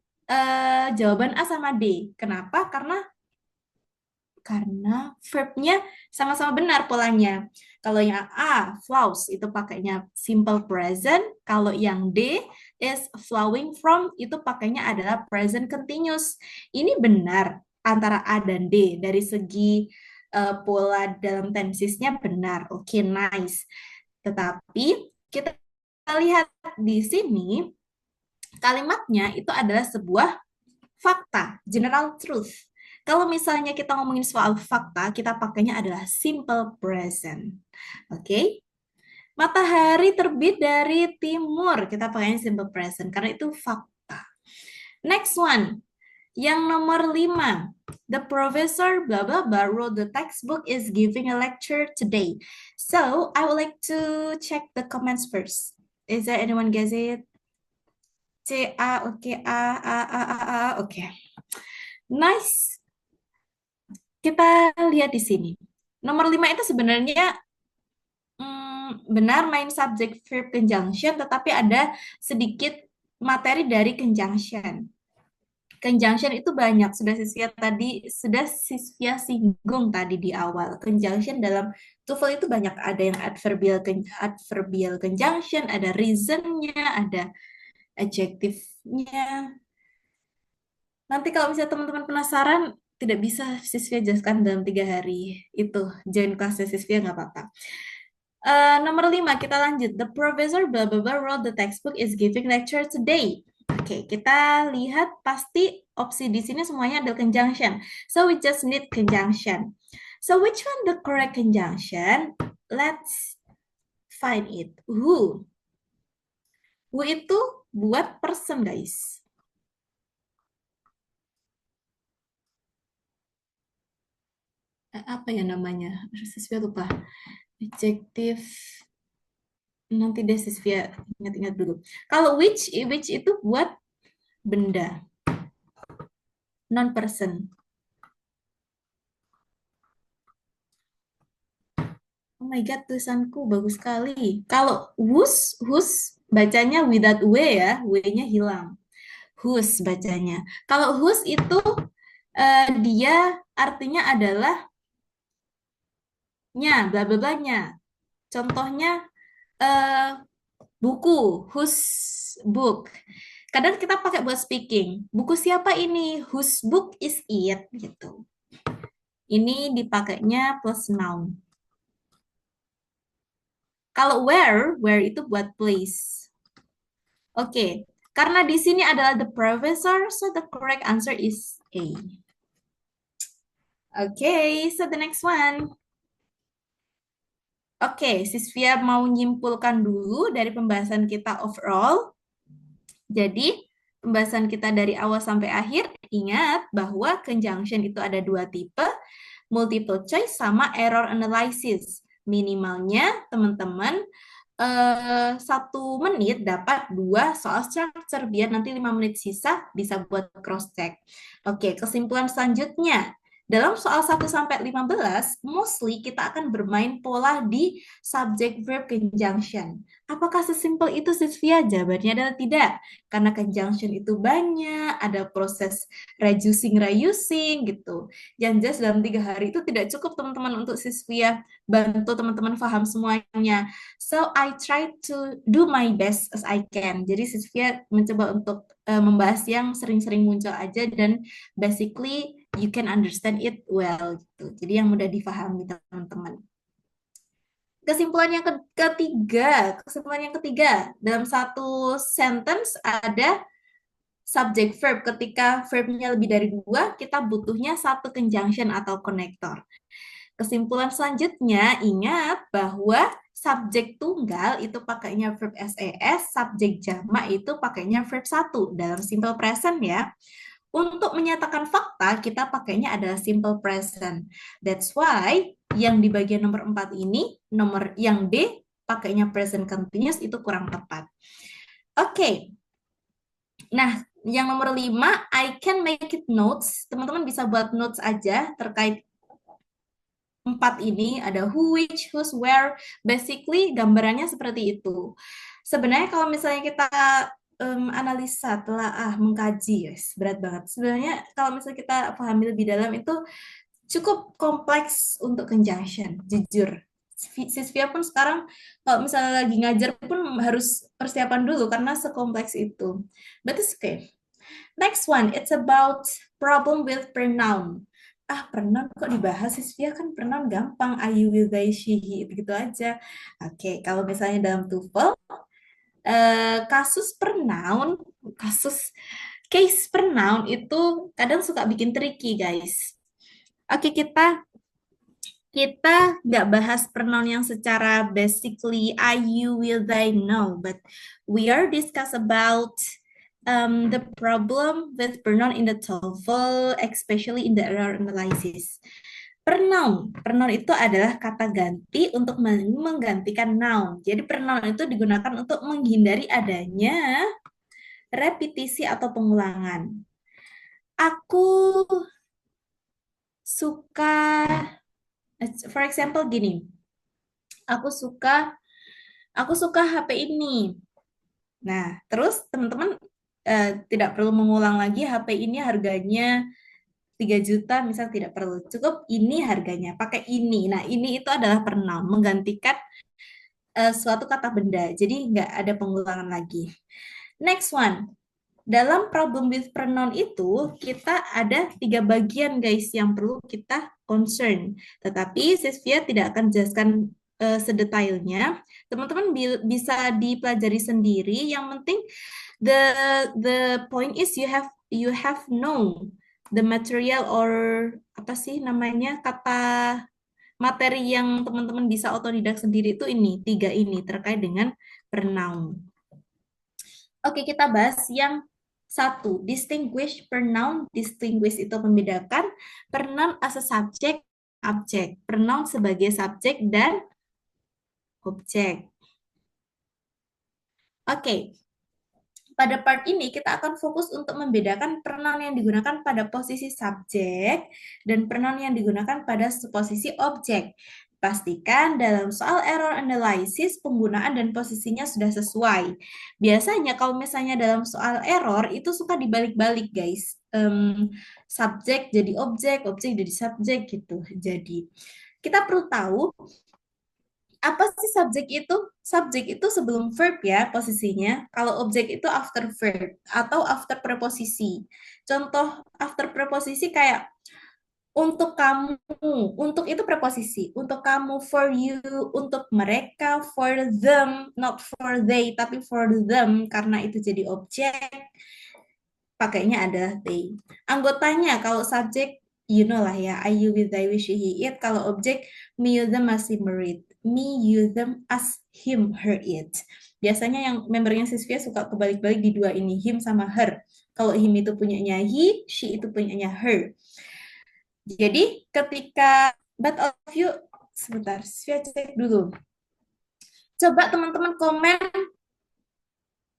jawaban A sama D. Kenapa? Karena verbnya sama-sama benar polanya. Kalau yang A, flows, itu pakainya simple present. Kalau yang D, is flowing from, itu pakainya adalah present continuous. Ini benar antara A dan D. Dari segi pola dalam tensesnya benar. Oke, nice. Tetapi kita lihat di sini, kalimatnya itu adalah sebuah fakta, general truth. Kalau misalnya kita ngomongin soal fakta, kita pakainya adalah simple present. Oke? Matahari terbit dari timur, kita pakainya simple present karena itu fakta. Next one, yang nomor 5. The professor blah blah blah wrote the textbook is giving a lecture today. So, I would like to check the comments first. Is there anyone guess it? C, A, oke, A, oke. Nice. Kita lihat di sini. Nomor 5 itu sebenarnya benar main subject verb conjunction, tetapi ada sedikit materi dari conjunction. Conjunction itu banyak, sudah Sisvia singgung tadi di awal. Conjunction dalam TOEFL itu banyak, ada yang adverbial conjunction, ada reason-nya, ada adjective-nya. Nanti kalau misalnya teman-teman penasaran, tidak bisa Sisvia jelaskan dalam 3 hari. Itu, join kelasnya Sisvia nggak apa-apa. Nomor 5, kita lanjut. The professor blah blah blah wrote the textbook is giving lecture today. Oke, kita lihat pasti opsi di sini semuanya ada conjunction. So we just need conjunction. So which one the correct conjunction? Let's find it. Who? Who itu buat person, guys. Apa ya namanya? Sisvia lupa. Adjective. Nanti deh Sisvia ingat-ingat dulu. Kalau which itu buat benda. Non-person. Oh my God, tulisanku bagus sekali. Kalau whose bacanya without w ya, w-nya hilang. Whose bacanya. Kalau whose itu dia artinya adalah nya, bla bla bla nya. Contohnya buku, whose book. Kadang kita pakai buat speaking. Buku siapa ini? Whose book is it? Gitu. Ini dipakainya plus noun. Kalau where itu buat place. Oke, karena di sini adalah the professor, so the correct answer is A. Oke, so the next one. Oke, Sisvia mau nyimpulkan dulu dari pembahasan kita overall. Jadi, pembahasan kita dari awal sampai akhir, ingat bahwa conjunction itu ada 2 tipe, multiple choice sama error analysis. Minimalnya, teman-teman, 1 menit dapat 2 soal structure, biar nanti 5 menit sisa bisa buat cross-check. Oke, kesimpulan selanjutnya. Dalam soal 1-15, mostly kita akan bermain pola di subject verb conjunction. Apakah sesimpel itu, Sisvia? Jawabannya adalah tidak. Karena conjunction itu banyak, ada proses reusing gitu. Yang jelas dalam 3 hari itu tidak cukup teman-teman untuk Sisvia bantu teman-teman paham semuanya. So, I try to do my best as I can. Jadi Sisvia mencoba untuk membahas yang sering-sering muncul aja dan basically you can understand it well gitu. Jadi yang mudah difahami teman-teman. Kesimpulan yang ketiga, dalam satu sentence ada subject verb. Ketika verbnya lebih dari 2, kita butuhnya 1 conjunction atau connector. Kesimpulan selanjutnya, ingat bahwa subjek tunggal itu pakainya verb SES, subjek jamak itu pakainya verb satu dalam simple present ya. Untuk menyatakan fakta, kita pakainya adalah simple present. That's why yang di bagian nomor 4 ini, nomor yang D, pakainya present continuous itu kurang tepat. Oke. Nah, yang nomor 5, I can make it notes. Teman-teman bisa buat notes aja terkait 4 ini. Ada who, which, whose, where. Basically, gambarannya seperti itu. Sebenarnya kalau misalnya kita analisa, telah mengkaji, yes, berat banget. Sebenarnya kalau misalnya kita pahami lebih dalam itu cukup kompleks untuk conjunction, jujur. Sisvia pun sekarang kalau misalnya lagi ngajar pun harus persiapan dulu karena sekompleks itu. But it's okay. Next one, it's about problem with pronoun. Pronoun kok dibahas Sisvia, kan pronoun gampang. I, you, will, they, she, he, gitu aja. Oke, kalau misalnya dalam TOEFL, kasus pronoun, case pronoun itu kadang suka bikin tricky, guys. Oke, kita nggak bahas pronoun yang secara basically I, you, will, they, no, but we are discuss about the problem with pronoun in the TOEFL, especially in the error analysis. Pronoun itu adalah kata ganti untuk menggantikan noun. Jadi pronoun itu digunakan untuk menghindari adanya repetisi atau pengulangan. Aku suka, for example gini, aku suka HP ini. Nah, terus teman-teman tidak perlu mengulang lagi HP ini harganya 3 juta, misal tidak perlu. Cukup ini harganya, pakai ini. Nah, ini itu adalah pronoun, menggantikan suatu kata benda. Jadi nggak ada pengulangan lagi. Next one. Dalam problem with pronoun itu, kita ada 3 bagian guys yang perlu kita concern. Tetapi Sisvia tidak akan jelaskan sedetailnya. Teman-teman bisa dipelajari sendiri. Yang penting the point is you have known the material or apa sih namanya kata materi yang teman-teman bisa otodidak sendiri itu ini, 3 ini terkait dengan pronoun. Oke, kita bahas yang 1, distinguish pronoun. Distinguish itu membedakan pronoun as a subject, objek. Pronoun sebagai subjek dan objek. Oke, pada part ini kita akan fokus untuk membedakan pronoun yang digunakan pada posisi subjek dan pronoun yang digunakan pada posisi objek. Pastikan dalam soal error analysis penggunaan dan posisinya sudah sesuai. Biasanya kalau misalnya dalam soal error itu suka dibalik-balik guys. Subjek jadi objek, objek jadi subjek gitu. Jadi kita perlu tahu apa sih subjek itu? Subjek itu sebelum verb ya posisinya. Kalau objek itu after verb atau after preposisi. Contoh after preposisi kayak untuk kamu, untuk itu preposisi. Untuk kamu, for you, untuk mereka, for them, not for they, tapi for them karena itu jadi objek. Pakainya adalah they. Anggotanya kalau subjek you know lah ya, I, you, with, I, we, she, he, it. Kalau objek, me, you, them, us, him, her, it. Me, you, them, us, him, her, it. Biasanya yang membernya Sisvia suka kebalik-balik di 2 ini, him sama her. Kalau him itu punyanya he, she itu punyanya her. Jadi ketika but of you, sebentar, Sisvia cek dulu. Coba teman-teman komen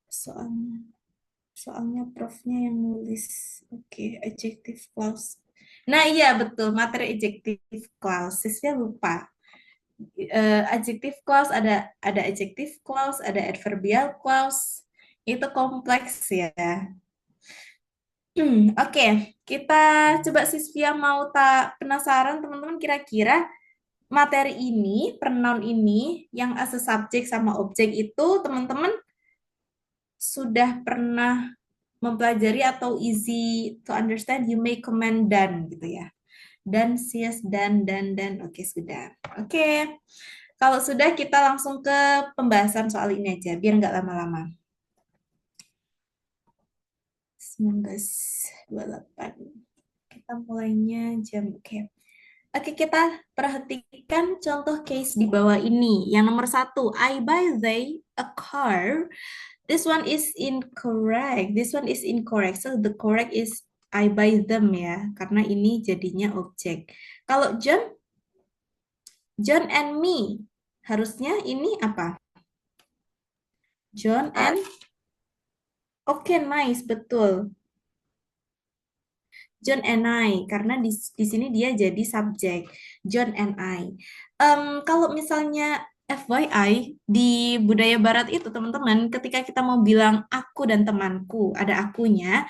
soalnya profnya yang nulis. Oke, adjective clause. Nah, iya betul, materi adjective clause. Sisnya lupa. Adjective clause ada adjective clause, ada adverbial clause. Itu kompleks ya. Oke, kita coba Sisvia mau tak penasaran teman-teman kira-kira materi ini, pronoun ini yang as a subject sama objek itu teman-teman sudah pernah mempelajari atau easy to understand, you may comment dan gitu ya. Dan, yes, dan, oke sudah. Oke, kalau sudah kita langsung ke pembahasan soal ini aja, biar nggak lama-lama. 19.28. Kita mulainya jam, oke. Oke, kita perhatikan contoh case di bawah ini. Yang nomor satu, I buy they a car. This one is incorrect. This one is incorrect. So the correct is I buy them ya, karena ini jadinya objek. Kalau John and me, harusnya ini apa? John and, oke, nice, betul. John and I, karena di sini dia jadi subjek. John and I. Kalau misalnya FYI, di budaya barat itu teman-teman, ketika kita mau bilang aku dan temanku, ada akunya,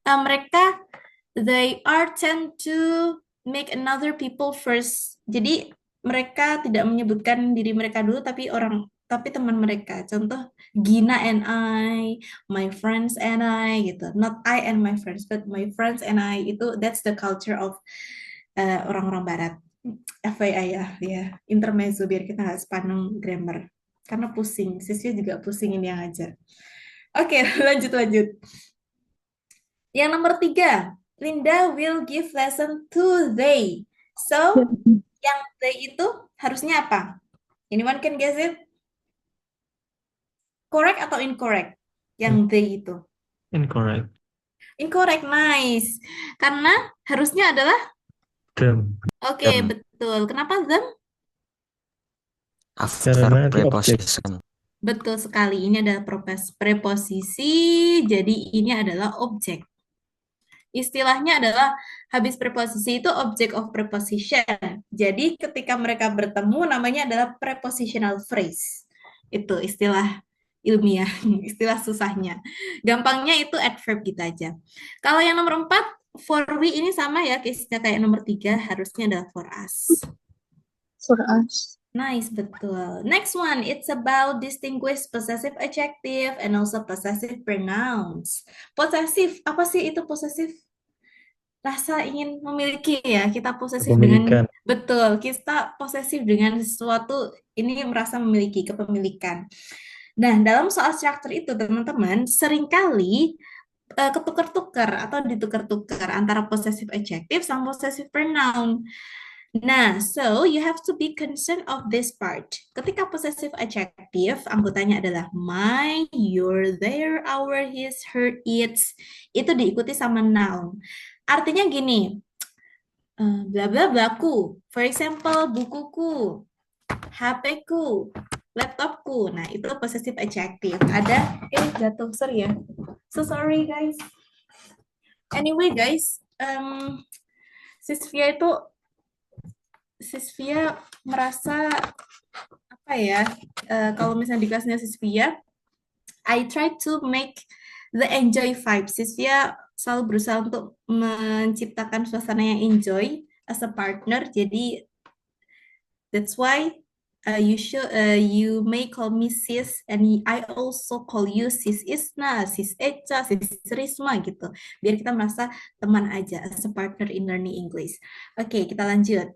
mereka, they are tend to make another people first. Jadi mereka tidak menyebutkan diri mereka dulu, tapi teman mereka. Contoh, Gina and I, my friends and I gitu. Not I and my friends, but my friends and I. Itu that's the culture of orang-orang Barat. FYI ya, ya intermezzo biar kita nggak sepaneng grammar. Karena pusing, sisnya juga pusing ini yang ngajar. Oke, lanjut. Yang nomor 3, Linda will give lesson to they. So, yang they itu harusnya apa? Anyone can guess it? Correct atau incorrect? Yang they itu. Incorrect. Incorrect, nice. Karena harusnya adalah, Them. oke, betul. Kenapa them? After Karena itu preposition. Betul sekali. Ini adalah preposisi, jadi ini adalah objek. Istilahnya adalah habis preposisi itu object of preposition. Jadi ketika mereka bertemu namanya adalah prepositional phrase. Itu istilah ilmiah, istilah susahnya. Gampangnya itu adverb gitu aja. Kalau yang nomor 4, for we ini sama ya, case-nya kayak nomor 3, harusnya adalah for us. For us. Nice, betul. Next one, it's about distinguish possessive adjective and also possessive pronouns. Possessive, apa sih itu possessive? Rasa ingin memiliki ya, kita posesif Kepemilikan. dengan, betul, kita posesif dengan sesuatu, ini merasa memiliki kepemilikan. Nah, dalam soal struktur itu teman-teman, seringkali ketukar-tukar atau ditukar-tukar antara possessive adjective sama possessive pronoun. Nah, so you have to be concerned of this part. Ketika possessive adjective, anggotanya adalah my, your, their, our, his, her, its, itu diikuti sama noun. Artinya gini, bla bla blaku. For example, bukuku, HP-ku, laptopku. Nah, itu possessive adjective. Ada, jatuh, sorry ya. So sorry guys. Anyway guys, Sisvia merasa apa ya, kalau misalnya di kelasnya Sisvia, I try to make the enjoy vibe. Sisvia selalu berusaha untuk menciptakan suasana yang enjoy as a partner. Jadi that's why you may call me sis, and I also call you sis Isna, sis Echa, sis Risma gitu. Biar kita merasa teman aja as a partner in learning English. Oke, kita lanjut.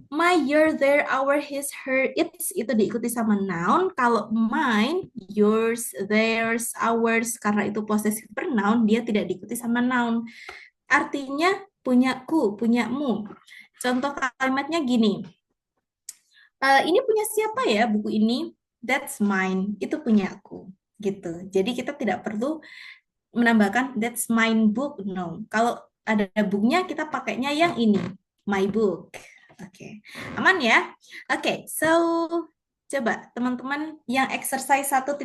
My, your, their, our, his, her, its itu diikuti sama noun. Kalau mine, yours, theirs, ours, karena itu possessive pronoun, dia tidak diikuti sama noun. Artinya punyaku, punyamu. Contoh kalimatnya gini. Ini punya siapa ya buku ini? That's mine. Itu punyaku. Gitu. Jadi kita tidak perlu menambahkan that's mine book. No. Kalau ada booknya kita pakainya yang ini. My book. Oke, aman ya? Oke, so coba teman-teman yang exercise 1.2.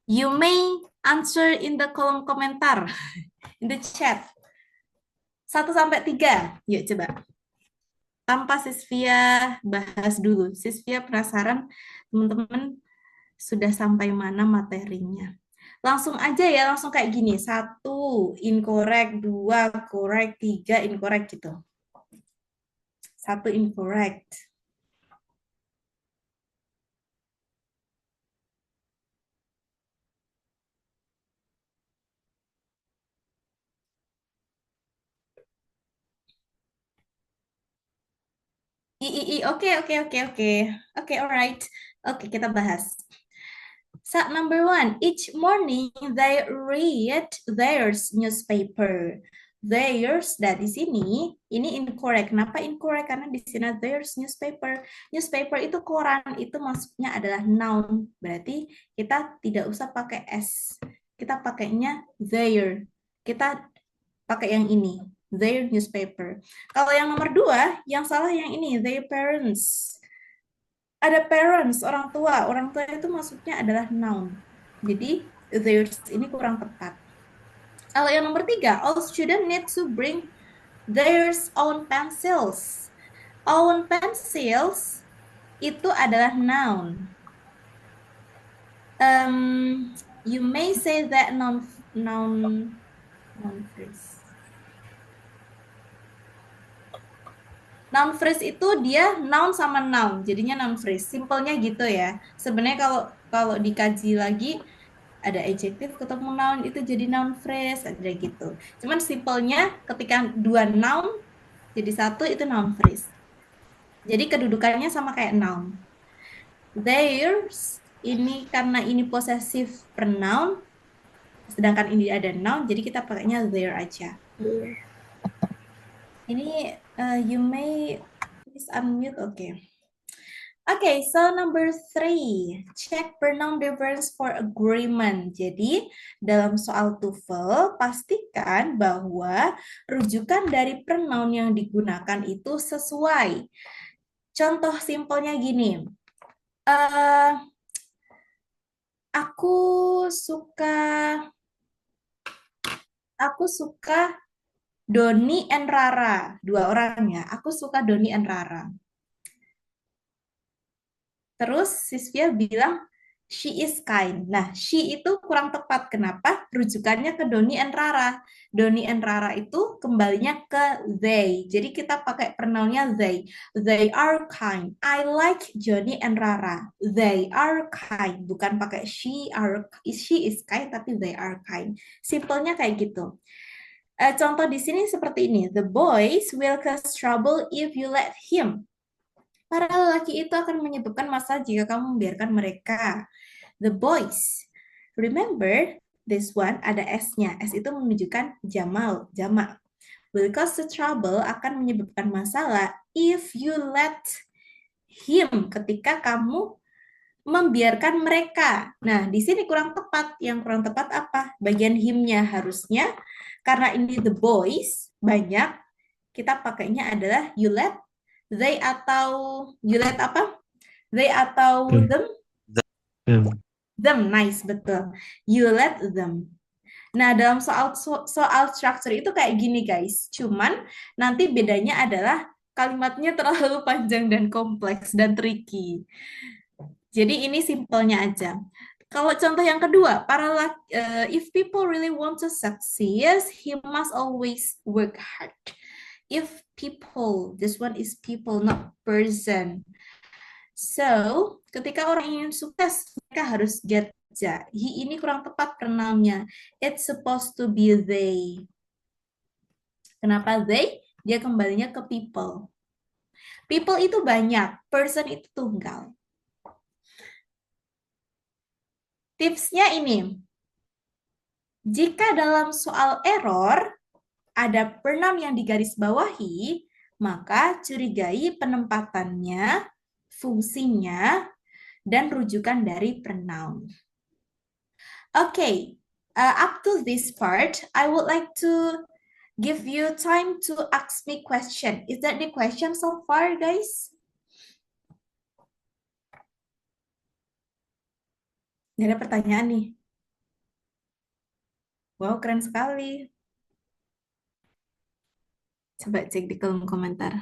You may answer in the kolom komentar, in the chat. 1 sampai 3. Yuk coba. Tanpa Sisvia bahas dulu. Sisvia penasaran teman-teman sudah sampai mana materinya. Langsung aja ya, langsung kayak gini. 1 incorrect, 2 correct, 3 incorrect gitu. 1 incorrect. Oke. Oke, alright. Oke, kita bahas. Set number 1. Each morning they read their newspaper. theirs. Nah, di sini ini incorrect. Kenapa incorrect? Karena di sini theirs newspaper. Newspaper itu koran, itu maksudnya adalah noun. Berarti kita tidak usah pakai s. Kita pakainya their. Kita pakai yang ini, their newspaper. Kalau yang nomor 2, yang salah yang ini, their parents. Ada parents, orang tua. Orang tua itu maksudnya adalah noun. Jadi theirs ini kurang tepat. Kalau yang nomor 3, all students need to bring their own pencils. Own pencils itu adalah noun. You may say that noun phrase. Noun phrase itu dia noun sama noun, jadinya noun phrase. Simpelnya gitu ya. Sebenarnya kalau dikaji lagi, ada adjective ketemu noun itu jadi noun phrase, ada gitu. Cuman simpelnya ketika 2 noun jadi 1 itu noun phrase. Jadi kedudukannya sama kayak noun. Theirs ini karena ini possessive pronoun, sedangkan ini ada noun, jadi kita pakainya their aja. Ini you may please unmute, oke. Okay, so number 3, check pronoun difference for agreement. Jadi, dalam soal TOEFL, pastikan bahwa rujukan dari pronoun yang digunakan itu sesuai. Contoh simpelnya gini, aku suka Doni and Rara, 2 orang ya. Aku suka Doni and Rara. Terus Sisvia bilang, she is kind. Nah, she itu kurang tepat. Kenapa? Rujukannya ke Doni and Rara. Doni and Rara itu kembalinya ke they. Jadi kita pakai pronounnya they. They are kind. I like Johnny and Rara. They are kind. Bukan pakai she is kind, tapi they are kind. Simpelnya kayak gitu. Contoh di sini seperti ini. The boys will cause trouble if you let him. Para lelaki itu akan menyebabkan masalah jika kamu membiarkan mereka. The boys. Remember, this one ada S-nya. S itu menunjukkan jamak. Will cause the trouble akan menyebabkan masalah if you let him, ketika kamu membiarkan mereka. Nah, di sini kurang tepat. Yang kurang tepat apa? Bagian him-nya harusnya, karena ini the boys, banyak, kita pakainya adalah you let, they atau you let apa? They atau them? Them, nice, betul. You let them. Nah, dalam soal structure itu kayak gini, guys. Cuman nanti bedanya adalah kalimatnya terlalu panjang dan kompleks dan tricky. Jadi ini simpelnya aja. Kalau contoh yang kedua, if people really want to succeed, he must always work hard. If people, this one is people, not person. So, ketika orang ingin sukses, mereka harus get kerja. He ini kurang tepat pronounnya. It's supposed to be they. Kenapa they? Dia kembalinya ke people. People itu banyak, person itu tunggal. Tipsnya ini. Jika dalam soal error, ada pronoun yang digarisbawahi, maka curigai penempatannya, fungsinya, dan rujukan dari pronoun. Okay, up to this part, I would like to give you time to ask me question. Is that the question so far, guys? Nggak ada pertanyaan nih. Wow, keren sekali. Coba cek di kolom komentar.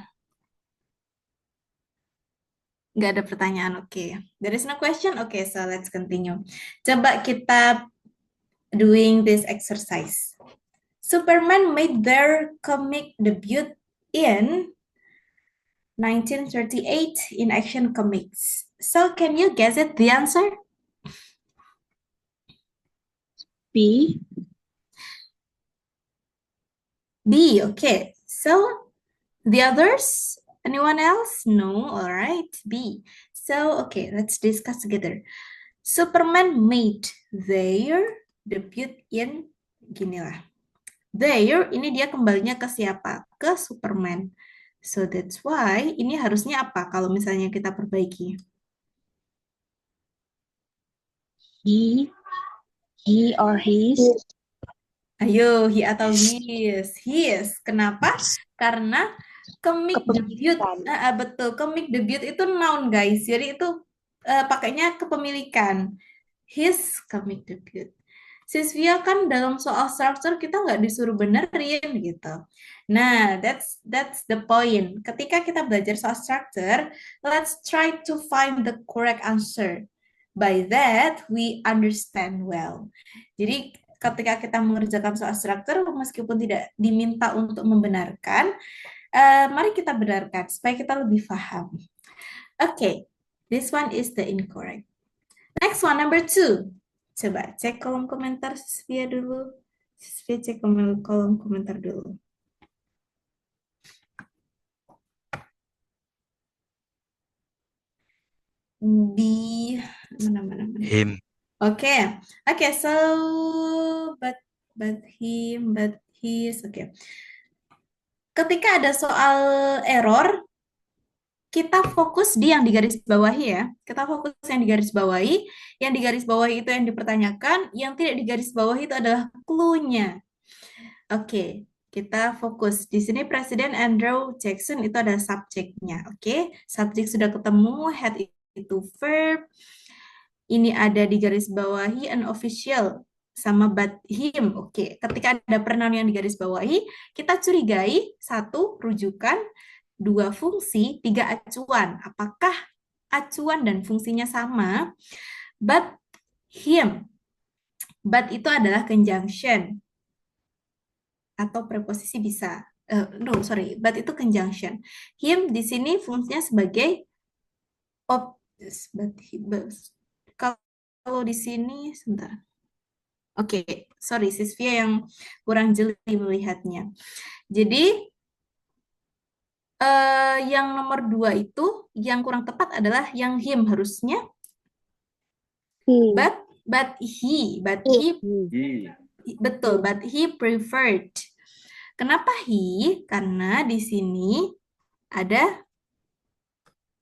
Nggak ada pertanyaan, oke. There is no question? Okay, so let's continue. Coba kita doing this exercise. Superman made their comic debut in 1938 in Action Comics. So, can you guess it, the answer? B. B, okay. So, the others? Anyone else? No, all right, B. So, okay, let's discuss together. Superman made their debut in, gini lah. There, ini dia kembalinya ke siapa? Ke Superman. So that's why ini harusnya apa kalau misalnya kita perbaiki? He, he or his. Ayo, he atau his? His. Kenapa? Karena comic debut. Kepemilikan. Betul, comic debut itu noun, guys. Jadi itu pakainya kepemilikan. His comic debut. Sisvia kan dalam soal structure kita nggak disuruh benerin gitu. Nah, that's the point. Ketika kita belajar soal structure, let's try to find the correct answer. By that, we understand well. Jadi ketika kita mengerjakan soal struktur, meskipun tidak diminta untuk membenarkan, mari kita benarkan supaya kita lebih paham. Okay, this one is the incorrect. Next one, number 2. Coba cek kolom komentar Sofia dulu. Sofia cek kolom komentar dulu. Di mana. Him. Okay. So but him, but his. Okay. Ketika ada soal error, kita fokus di yang digaris bawahi ya. Kita fokus yang digaris bawahi. Yang digaris bawahi itu yang dipertanyakan. Yang tidak digaris bawahi itu adalah clue-nya. Oke, kita fokus. Di sini Presiden Andrew Jackson itu ada subjeknya. Oke, subjek sudah ketemu, head itu verb. Ini ada di garis bawahi an official sama but him. Oke, ketika ada pronoun yang digaris bawahi, kita curigai 1 rujukan, 2 fungsi, 3 acuan. Apakah acuan dan fungsinya sama? But him. But itu adalah conjunction atau preposisi bisa. But itu conjunction. Him di sini fungsinya sebagai kalau di sini sebentar. Oke, sorry Sisvia yang kurang jeli melihatnya. Jadi yang nomor 2 itu yang kurang tepat adalah yang him, harusnya He. but he betul, but he preferred. Kenapa he? Karena di sini ada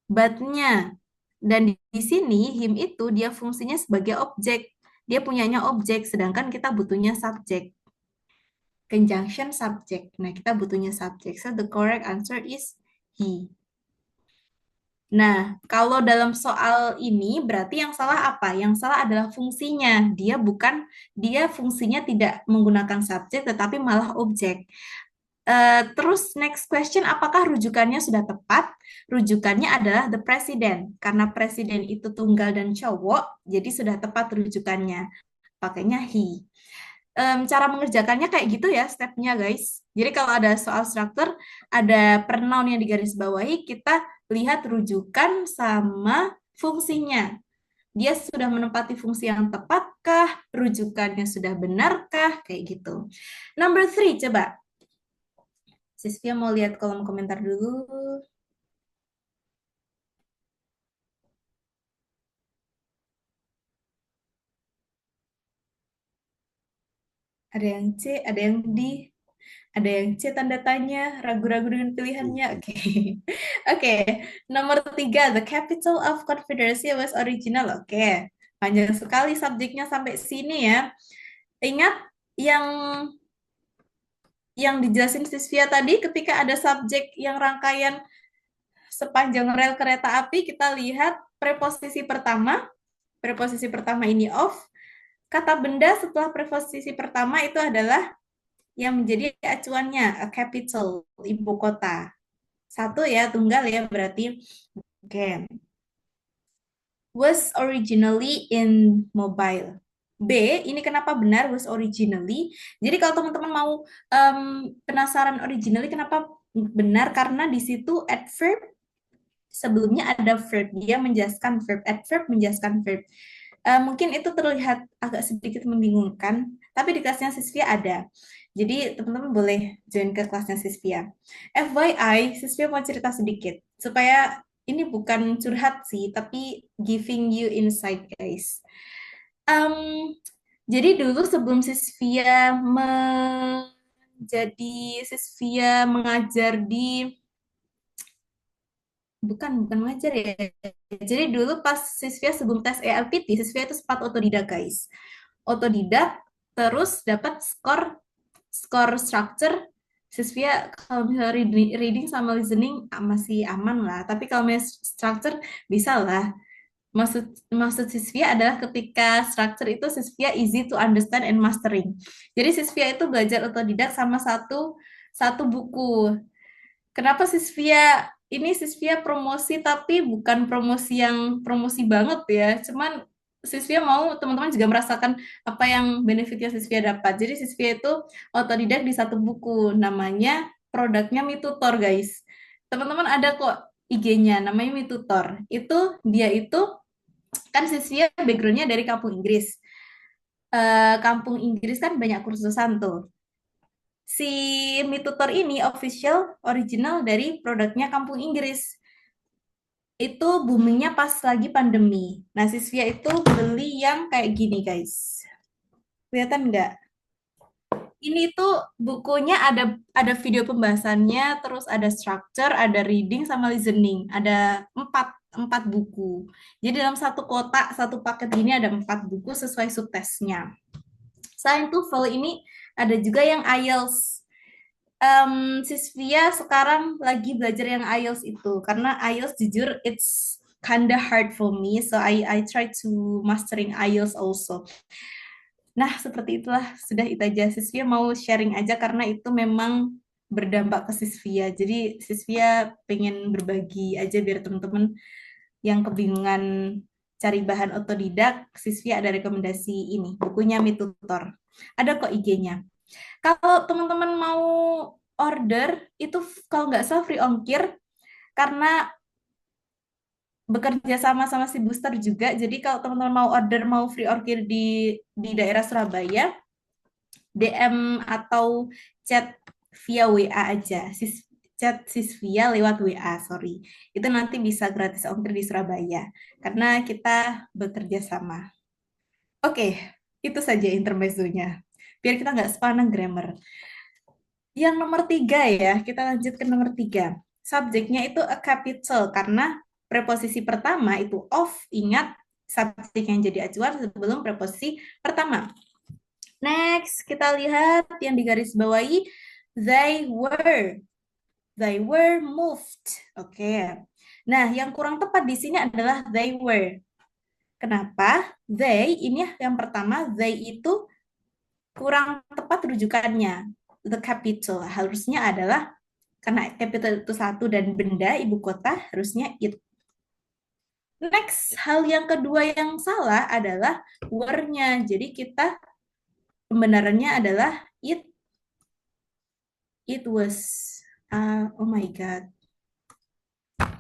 but-nya. Dan di sini him itu dia fungsinya sebagai objek. Dia punyanya objek, sedangkan kita butuhnya subjek. Conjunction subject. Nah, kita butuhnya subject. So the correct answer is he. Nah, kalau dalam soal ini berarti yang salah apa? Yang salah adalah fungsinya. Dia fungsinya tidak menggunakan subjek tetapi malah objek. Terus next question, apakah rujukannya sudah tepat? Rujukannya adalah the president. Karena presiden itu tunggal dan cowok, jadi sudah tepat rujukannya. Pakainya he. Cara mengerjakannya kayak gitu ya stepnya guys. Jadi kalau ada soal struktur, ada pronoun yang digarisbawahi, kita lihat rujukan sama fungsinya. Dia sudah menempati fungsi yang tepatkah? Rujukannya sudah benarkah? Kayak gitu. Number 3, coba. Sisvia mau lihat kolom komentar dulu. Ada yang C, ada yang D, ada yang C tanda tanya, ragu-ragu dengan pilihannya. Oke. Oke, nomor 3, the capital of Confederacy was original. Oke, panjang sekali subjeknya sampai sini ya. Ingat yang dijelasin Sisvia tadi, ketika ada subjek yang rangkaian sepanjang rel kereta api, kita lihat preposisi pertama ini of, kata benda setelah preposisi pertama itu adalah yang menjadi acuannya, a capital, ibu kota. 1 ya, tunggal ya, berarti again. Was originally in mobile. B, ini kenapa benar was originally? Jadi kalau teman-teman mau penasaran originally kenapa benar, karena di situ adverb sebelumnya ada verb, dia menjelaskan verb, adverb menjelaskan verb. Mungkin itu terlihat agak sedikit membingungkan, tapi di kelasnya Sisvia ada. Jadi teman-teman boleh join ke kelasnya Sisvia. FYI, Sisvia mau cerita sedikit, supaya ini bukan curhat sih, tapi giving you insight guys. Jadi dulu sebelum Sisvia jadi Sisvia mengajar di bukan mengajar ya. Jadi dulu pas Sisvia sebelum tes ELPT, Sisvia itu sempat otodidak, guys. Otodidak, terus dapat skor skor structure. Sisvia kalau misalnya reading sama listening masih aman lah. Tapi kalau misalnya structure bisa lah. Maksud maksud Sisvia adalah ketika structure itu Sisvia easy to understand and mastering. Jadi Sisvia itu belajar otodidak sama satu satu buku. Kenapa Sisvia promosi tapi bukan promosi yang promosi banget ya. Cuman Sisvia mau teman-teman juga merasakan apa yang benefitnya Sisvia dapat. Jadi Sisvia itu otodidak di satu buku namanya produknya MiTutor, guys. Teman-teman ada kok IG-nya namanya MiTutor. Itu dia itu kan Sisvia background-nya dari kampung Inggris. Kampung Inggris kan banyak kursusan tuh. Si MiTutor ini official original dari produknya kampung Inggris. Itu boomingnya pas lagi pandemi. Nah, Sisvia itu beli yang kayak gini, guys. Kelihatan nggak? Ini tuh bukunya ada video pembahasannya, terus ada structure, ada reading sama listening. Ada empat buku. Jadi dalam satu kotak, satu paket gini ada 4 buku sesuai subtesnya. Selain TOEFL ini ada juga yang IELTS. Sisvia sekarang lagi belajar yang IELTS itu karena IELTS jujur it's kinda hard for me, so I try to mastering IELTS also. Nah, seperti itulah, sudah itu aja. Sisvia mau sharing aja karena itu memang berdampak ke Sisvia. Jadi Sisvia pengen berbagi aja biar teman-teman yang kebingungan cari bahan otodidak, Sisvia ada rekomendasi ini, bukunya MiTutor. Ada kok IG-nya. Kalau teman-teman mau order, itu kalau nggak salah free ongkir, karena bekerja sama sama si Booster juga. Jadi kalau teman-teman mau order, mau free ongkir di daerah Surabaya, DM atau chat via WA aja. Chat Sisvia lewat WA, sorry. Itu nanti bisa gratis ongkir di Surabaya. Karena kita bekerja sama. Oke, itu saja intermezzonya. Biar kita nggak sepaneng grammar. Yang nomor 3 ya, kita lanjut ke nomor 3. Subjeknya itu a capital, karena preposisi pertama itu of, ingat subjek yang jadi acuan sebelum preposisi pertama. Next, kita lihat yang digarisbawahi, they were. They were moved. Oke. Nah, yang kurang tepat di sini adalah they were. Kenapa? They, ini yang pertama, they itu kurang tepat rujukannya. The capital harusnya adalah, karena capital itu satu dan benda, ibu kota, harusnya it. Next, hal yang kedua yang salah adalah were-nya. Jadi kita pembenarannya adalah it was. Oh my God.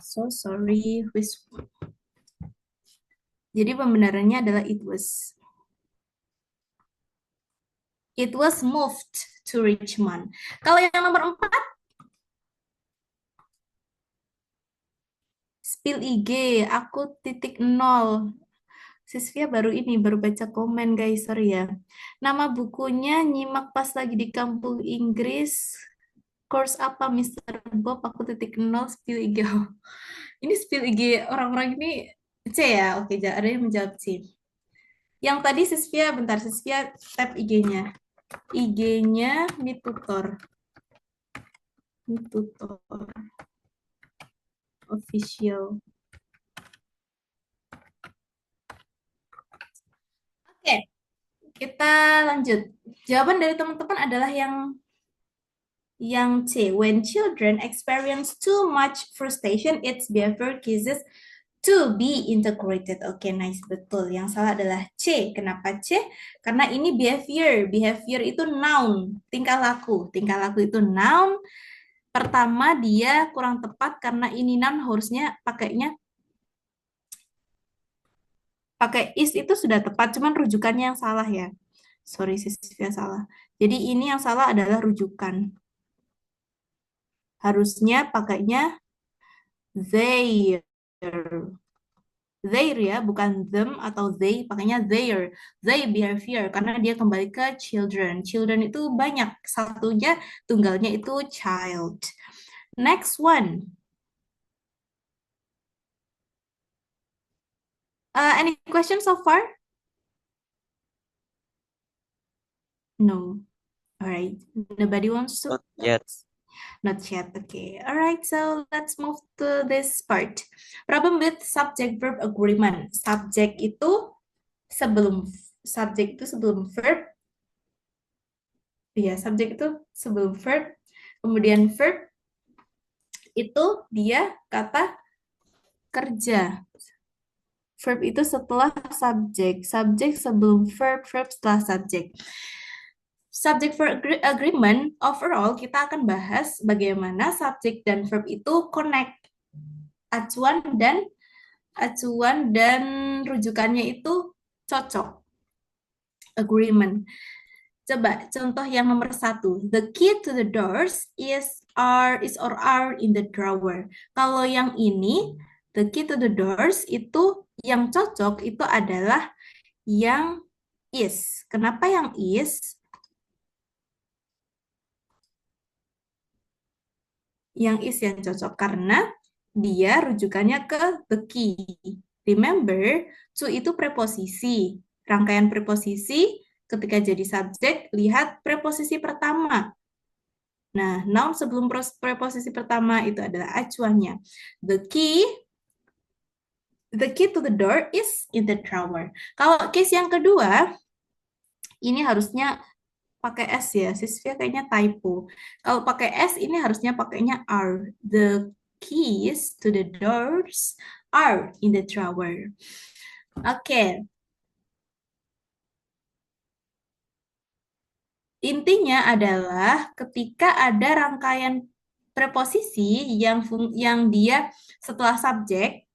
So sorry. Jadi pembenarannya adalah it was. It was moved to Richmond. Kalau yang nomor 4, spill IG, aku .0. Sisvia baru baca komen, guys, sorry ya. Nama bukunya nyimak pas lagi di kampung Inggris. Course apa, Mr. Bob? Aku .0 spill IG. Ini spill IG orang-orang ini C ya? Oke, ada yang menjawab C. Yang tadi Sisvia tap IG-nya. IG-nya MiTutor. MiTutor. Official. Oke, kita lanjut. Jawaban dari teman-teman adalah yang C. When children experience too much frustration, its behavior cases to be integrated. Oke, nice, betul. Yang salah adalah C. Kenapa C? Karena ini behavior. Behavior itu noun, tingkah laku. Tingkah laku itu noun. Pertama, dia kurang tepat karena ini noun harusnya pakai is itu sudah tepat, cuman rujukannya yang salah ya. Sorry, Sisvia salah. Jadi ini yang salah adalah rujukan. Harusnya pakainya their. Their ya, bukan them atau they, pakainya their. They behavior, karena dia kembali ke children. Children itu banyak, satunya, tunggalnya itu child. Next one. Any questions so far? No. All right. Nobody wants to? Not yet. Not yet. Okay. All right. So let's move to this part. Problem with subject-verb agreement. Subject itu sebelum verb. Iya, subject itu sebelum verb. Kemudian verb itu dia kata kerja. Verb itu setelah subject. Subject sebelum verb, verb setelah subject. Subject verb agreement, overall kita akan bahas bagaimana subject dan verb itu connect. Acuan dan rujukannya itu cocok. Agreement. Coba contoh yang nomor 1. The key to the doors is or are in the drawer. Kalau yang ini, the key to the doors itu yang cocok itu adalah yang is. Kenapa yang is? Yang is yang cocok karena dia rujukannya ke the key. Remember, to itu preposisi. Rangkaian preposisi ketika jadi subjek, lihat preposisi pertama. Nah, noun sebelum preposisi pertama itu adalah acuannya. The key to the door is in the drawer. Kalau case yang kedua, ini harusnya pakai S ya. Sisvia kayaknya typo. Kalau pakai S, ini harusnya pakainya are. The keys to the doors are in the drawer. Oke. Intinya adalah ketika ada rangkaian preposisi yang dia setelah subjek,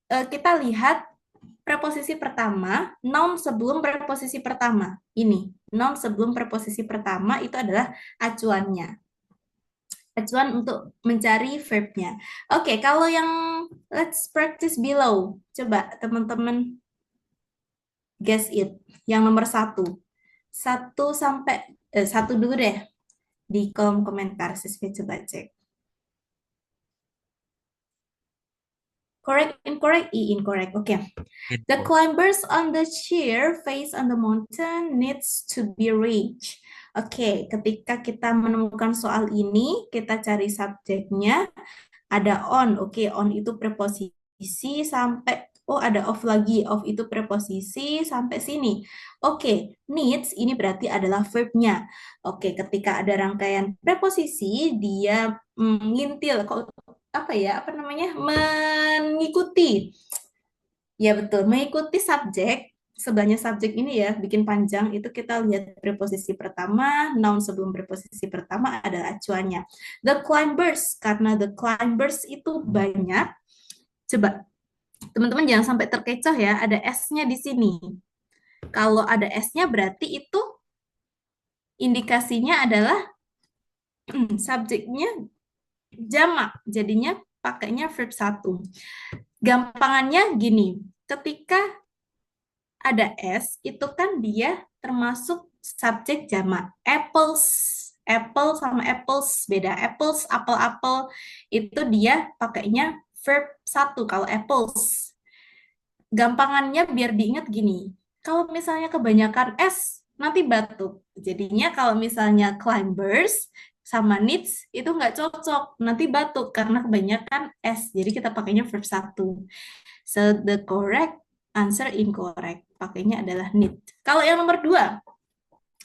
kita lihat preposisi pertama, noun sebelum preposisi pertama. Ini, noun sebelum preposisi pertama itu adalah acuannya. Acuan untuk mencari verbnya. Oke, kalau yang let's practice below. Coba teman-teman guess it. Yang nomor 1. 1 dulu deh. Di kolom komentar, siswa coba cek. Correct, incorrect, incorrect. Okay. The climbers on the chair face on the mountain needs to be reached. Oke, ketika kita menemukan soal ini, kita cari subjeknya. Ada on, oke, on itu preposisi sampai, ada off lagi, off itu preposisi sampai sini. Oke, needs ini berarti adalah verbnya. Oke, ketika ada rangkaian preposisi, dia ngintil, mengikuti. Ya betul, mengikuti subjek, sebelahnya subjek ini ya, bikin panjang, itu kita lihat preposisi pertama, noun sebelum preposisi pertama adalah acuannya. The climbers, karena the climbers itu banyak, coba teman-teman jangan sampai terkecoh ya, ada S-nya di sini. Kalau ada S-nya berarti itu indikasinya adalah subjeknya jamak, jadinya pakainya verb 1. Gampangannya gini, ketika ada S, itu kan dia termasuk subjek jamak. Apples, apple sama apples beda. Apples, apel-apel, itu dia pakainya verb 1 kalau apples. Gampangannya biar diingat gini, kalau misalnya kebanyakan S, nanti batuk. Jadinya kalau misalnya climbers, sama needs itu nggak cocok, nanti batuk karena kebanyakan S. Jadi kita pakainya verb 1. So the correct answer incorrect. Pakainya adalah need. Kalau yang nomor 2,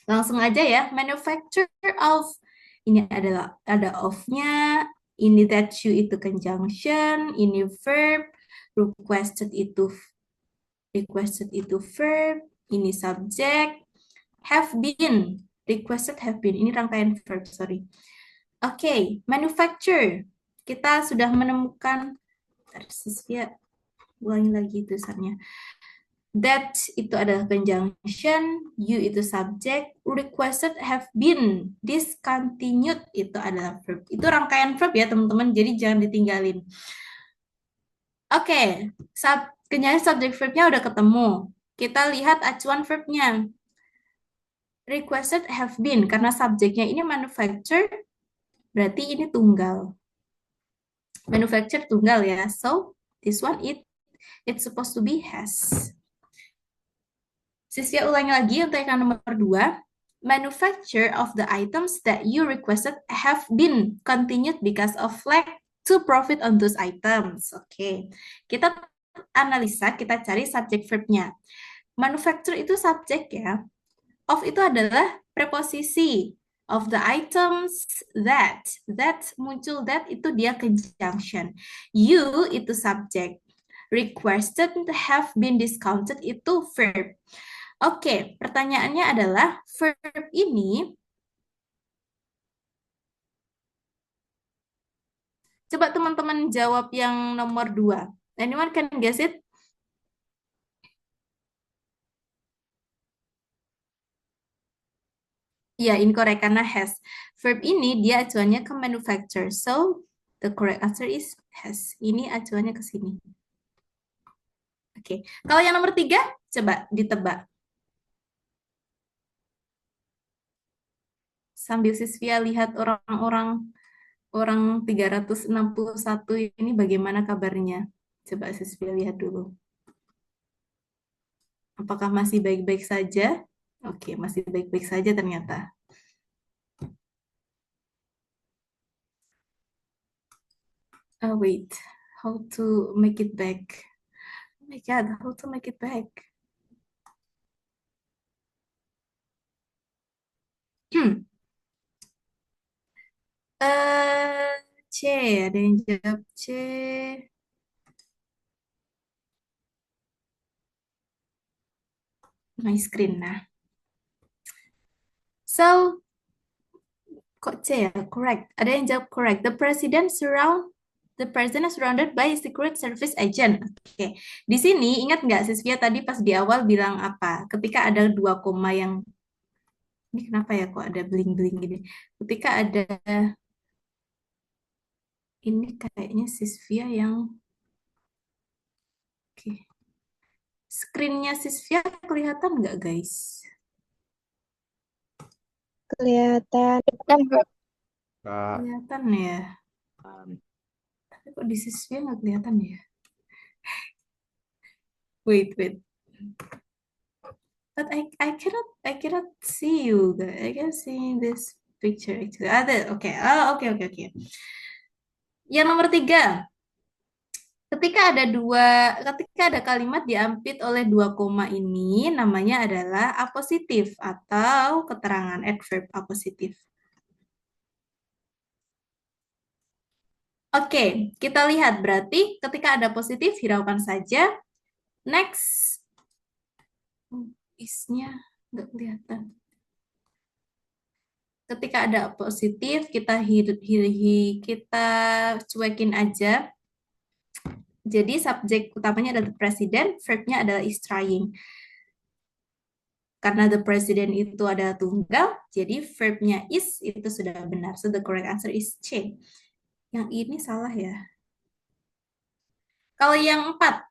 langsung aja ya. Manufacture of, ini adalah ada of-nya, ini that you itu conjunction, ini verb, requested itu verb, ini subject, have been. Requested have been. Ini rangkaian verb, sorry. Oke, manufacture. Kita sudah menemukan, Sisvia, ulangi lagi tulisannya. That itu adalah conjunction, you itu subject, requested have been, discontinued itu adalah verb. Itu rangkaian verb ya teman-teman, jadi jangan ditinggalin. Oke, Kenyanya subject verbnya udah ketemu. Kita lihat acuan verbnya. Requested have been, karena subjeknya ini manufacture, berarti ini tunggal. Manufacture tunggal ya. So, this one it's supposed to be has. Sisya ulangi lagi untuk yang nomor 2. Manufacture of the items that you requested have been continued because of lack to profit on those items. Oke. Kita analisa, kita cari subject verbnya. Manufacture itu subjek ya. Of itu adalah preposisi. Of the items that muncul that itu dia conjunction. You itu subjek. Requested have been discounted itu verb. Oke, pertanyaannya adalah verb ini. Coba teman-teman jawab yang nomor 2. Anyone can guess it? Ya, incorrect karena has. Verb ini dia acuannya ke manufacture. So, the correct answer is has. Ini acuannya ke sini. Oke. Kalau yang nomor 3, coba ditebak. Sambil Sisvia lihat orang 361 ini bagaimana kabarnya. Coba Sisvia lihat dulu. Apakah masih baik-baik saja? Oke, masih baik-baik saja ternyata. Wait, how to make it back? Oh my God, how to make it back? C, ada yang jawab C. My screen, nah. So, kok C ya? Correct. Ada yang jawab correct. The president is surrounded by Secret Service agent. Oke. Di sini ingat nggak Sisvia tadi pas di awal bilang apa? Ketika ada 2 koma yang ini kenapa ya kok ada bling-bling gini? Ketika ada ini kayaknya Sisvia yang oke. Screen-nya Sisvia kelihatan nggak guys? Kelihatan. Kelihatan ya. Tapi kok di Sisvia nggak kelihatan ya? Wait. But I cannot see you guys. I can see this picture actually. Oke. Oke. Yang nomor 3. Ketika ada kalimat diampit oleh 2 koma ini, namanya adalah apositif atau keterangan adverb apositif. Oke, kita lihat berarti ketika ada positif hiraukan saja. Next. Is-nya nggak kelihatan. Ketika ada positif, kita cuekin aja. Jadi subjek utamanya adalah the president, verbnya adalah is trying. Karena the president itu adalah tunggal, jadi verbnya is itu sudah benar. So the correct answer is C. Yang ini salah ya. Kalau yang 4,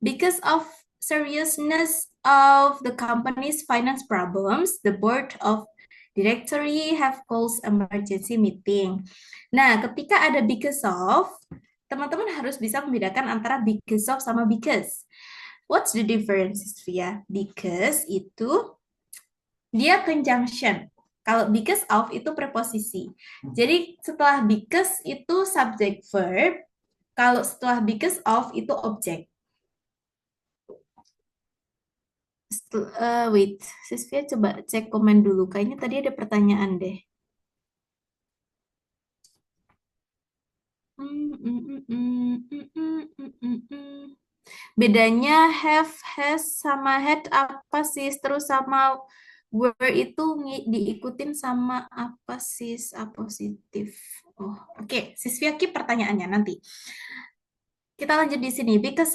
because of seriousness of the company's finance problems, the board of directory have called emergency meeting. Nah, ketika ada because of, teman-teman harus bisa membedakan antara because of sama because. What's the difference, Via? Because itu dia conjunction. Kalau because of itu preposisi. Jadi setelah because itu subject verb. Kalau setelah because of itu objek. Wait, Sisvia coba cek komen dulu. Kayaknya tadi ada pertanyaan deh. Bedanya have, has, sama had apa sih? Terus sama were itu diikutin sama apa sih? Apositif. Oh, oke. Sisvia keep pertanyaannya nanti. Kita lanjut di sini. Because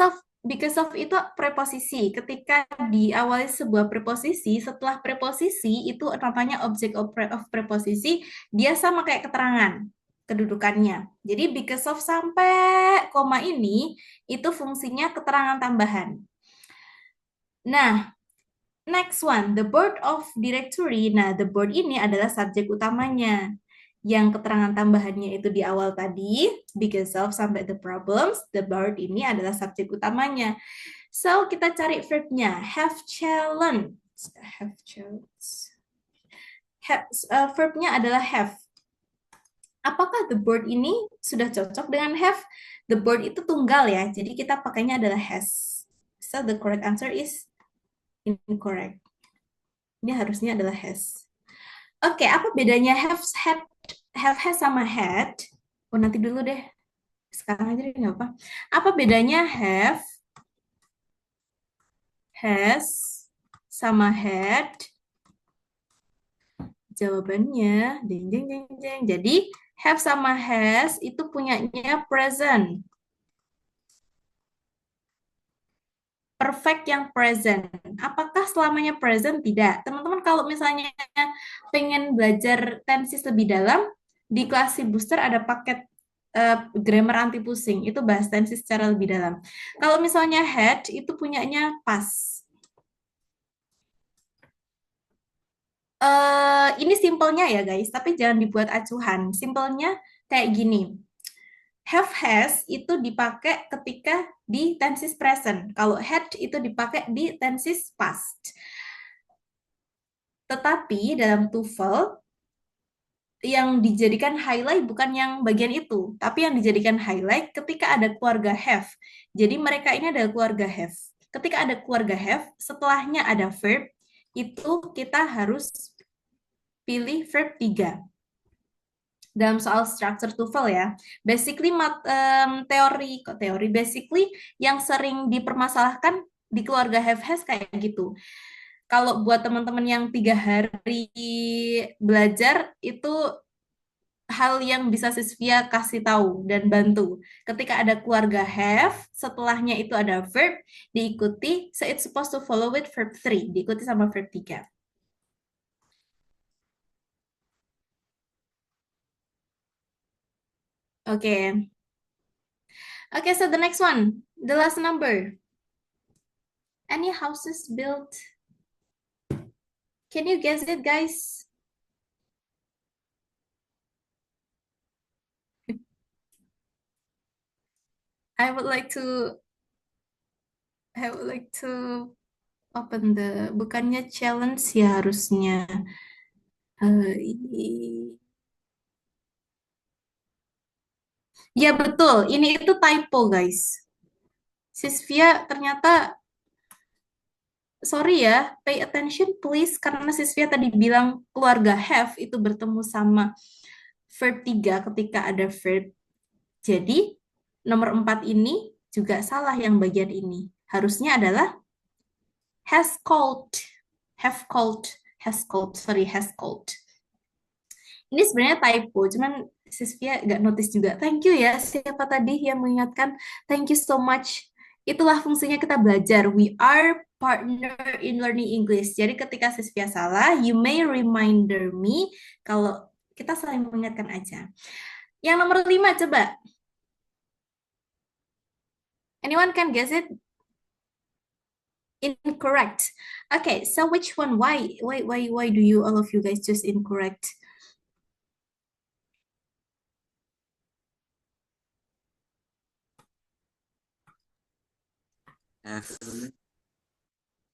of itu preposisi. Ketika diawali sebuah preposisi, setelah preposisi itu namanya object of preposisi, dia sama kayak keterangan. kedudukannya. Jadi because of sampai koma ini itu fungsinya keterangan tambahan. Nah, next one, the board of directory. Nah, the board ini adalah subjek utamanya. Yang keterangan tambahannya itu di awal tadi, because of sampai the problems, the board ini adalah subjek utamanya. So, kita cari verbnya. Have challenge. Have challenge. Verbnya adalah have. Apakah the board ini sudah cocok dengan have? The board itu tunggal ya, jadi kita pakainya adalah has. So, the correct answer is incorrect. Ini harusnya adalah has. Oke, apa bedanya have has sama had? Oh, nanti dulu deh. Sekarang aja deh, nggak apa. Apa bedanya have, has, sama had? Jawabannya, jeng, jeng, jeng, jeng. Jadi, have sama has itu punyanya present. Perfect yang present. Apakah selamanya present? Tidak. Teman-teman kalau misalnya pengen belajar tenses lebih dalam, di kelas si booster ada paket grammar anti pusing. Itu bahas tenses secara lebih dalam. Kalau misalnya had, itu punyanya past. Ini simpelnya ya guys, tapi jangan dibuat acuhan. Simpelnya kayak gini. Have has itu dipakai ketika di tenses present. Kalau had itu dipakai di tenses past. Tetapi dalam TOEFL yang dijadikan highlight bukan yang bagian itu, tapi yang dijadikan highlight ketika ada keluarga have. Jadi mereka ini adalah keluarga have. Ketika ada keluarga have, setelahnya ada verb, itu kita harus pilih verb 3. Dalam soal structure TOEFL ya. Basically teori basically yang sering dipermasalahkan di keluarga have has kayak gitu. Kalau buat teman-teman yang 3 hari belajar itu hal yang bisa Sisvia kasih tahu dan bantu. Ketika ada keluarga have, setelahnya itu ada verb, diikuti, so it's supposed to follow with verb 3, diikuti sama verb 3. Oke. Okay, so the next one, the last number. Any houses built? Can you guess it, guys? I would like to open bukannya challenge ya harusnya. Ya betul, ini itu typo guys. Sisvia ternyata, sorry ya, pay attention please, karena Sisvia tadi bilang keluarga have itu bertemu sama verb 3 ketika ada verb. Jadi, nomor 4 ini juga salah yang bagian ini. Harusnya adalah has called. Have called. Has called. Sorry, has called. Ini sebenarnya typo, cuman Sisvia nggak notice juga. Thank you ya, siapa tadi yang mengingatkan. Thank you so much. Itulah fungsinya kita belajar. We are partner in learning English. Jadi ketika Sisvia salah, you may reminder me. Kalau kita saling mengingatkan aja. Yang nomor 5 coba. Anyone can guess it? Incorrect. Okay, so which one? Why do you all of you guys choose incorrect?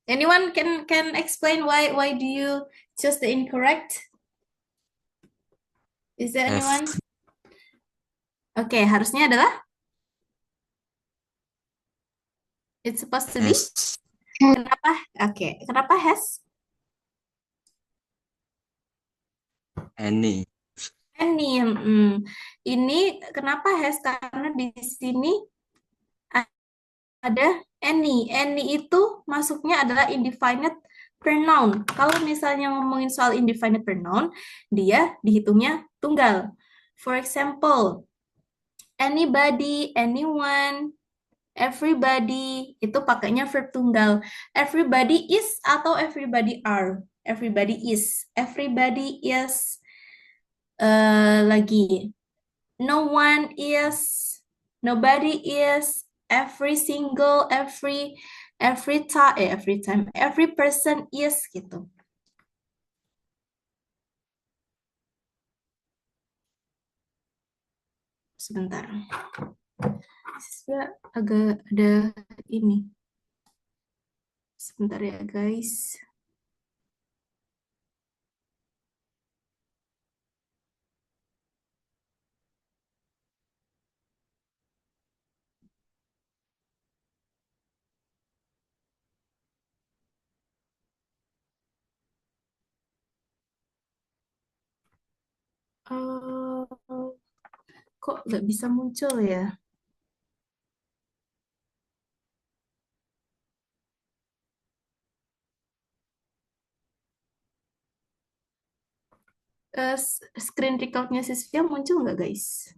Anyone can explain why do you choose the incorrect? Is there anyone? Oke, harusnya adalah it's supposed to be. Kenapa? Oke, kenapa has? Any. Ini kenapa has? Karena di sini ada any. Any itu masuknya adalah indefinite pronoun. Kalau misalnya ngomongin soal indefinite pronoun, dia dihitungnya tunggal. For example, anybody, anyone, everybody, itu pakainya verb tunggal. Everybody is atau everybody are? Everybody is. Everybody is lagi. no one is, nobody is, every time, every person is gitu. Sebentar. Saya agak ada ini. Sebentar ya, guys. Kok nggak bisa muncul ya? Screen recordnya Sisvia muncul nggak, guys?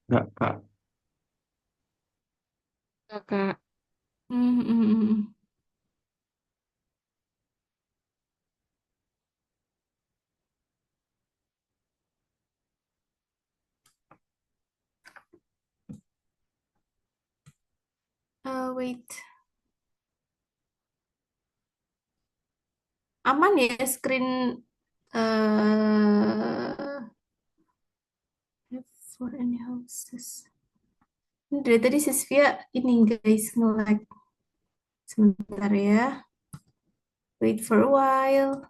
Enggak, Kak. Kakak. Hmm, hmm, hmm, hmm. Wait. Aman ya screen for any houses. Ini dari tadi Sisvia ini guys nge-lag. Sebentar ya. Wait for a while.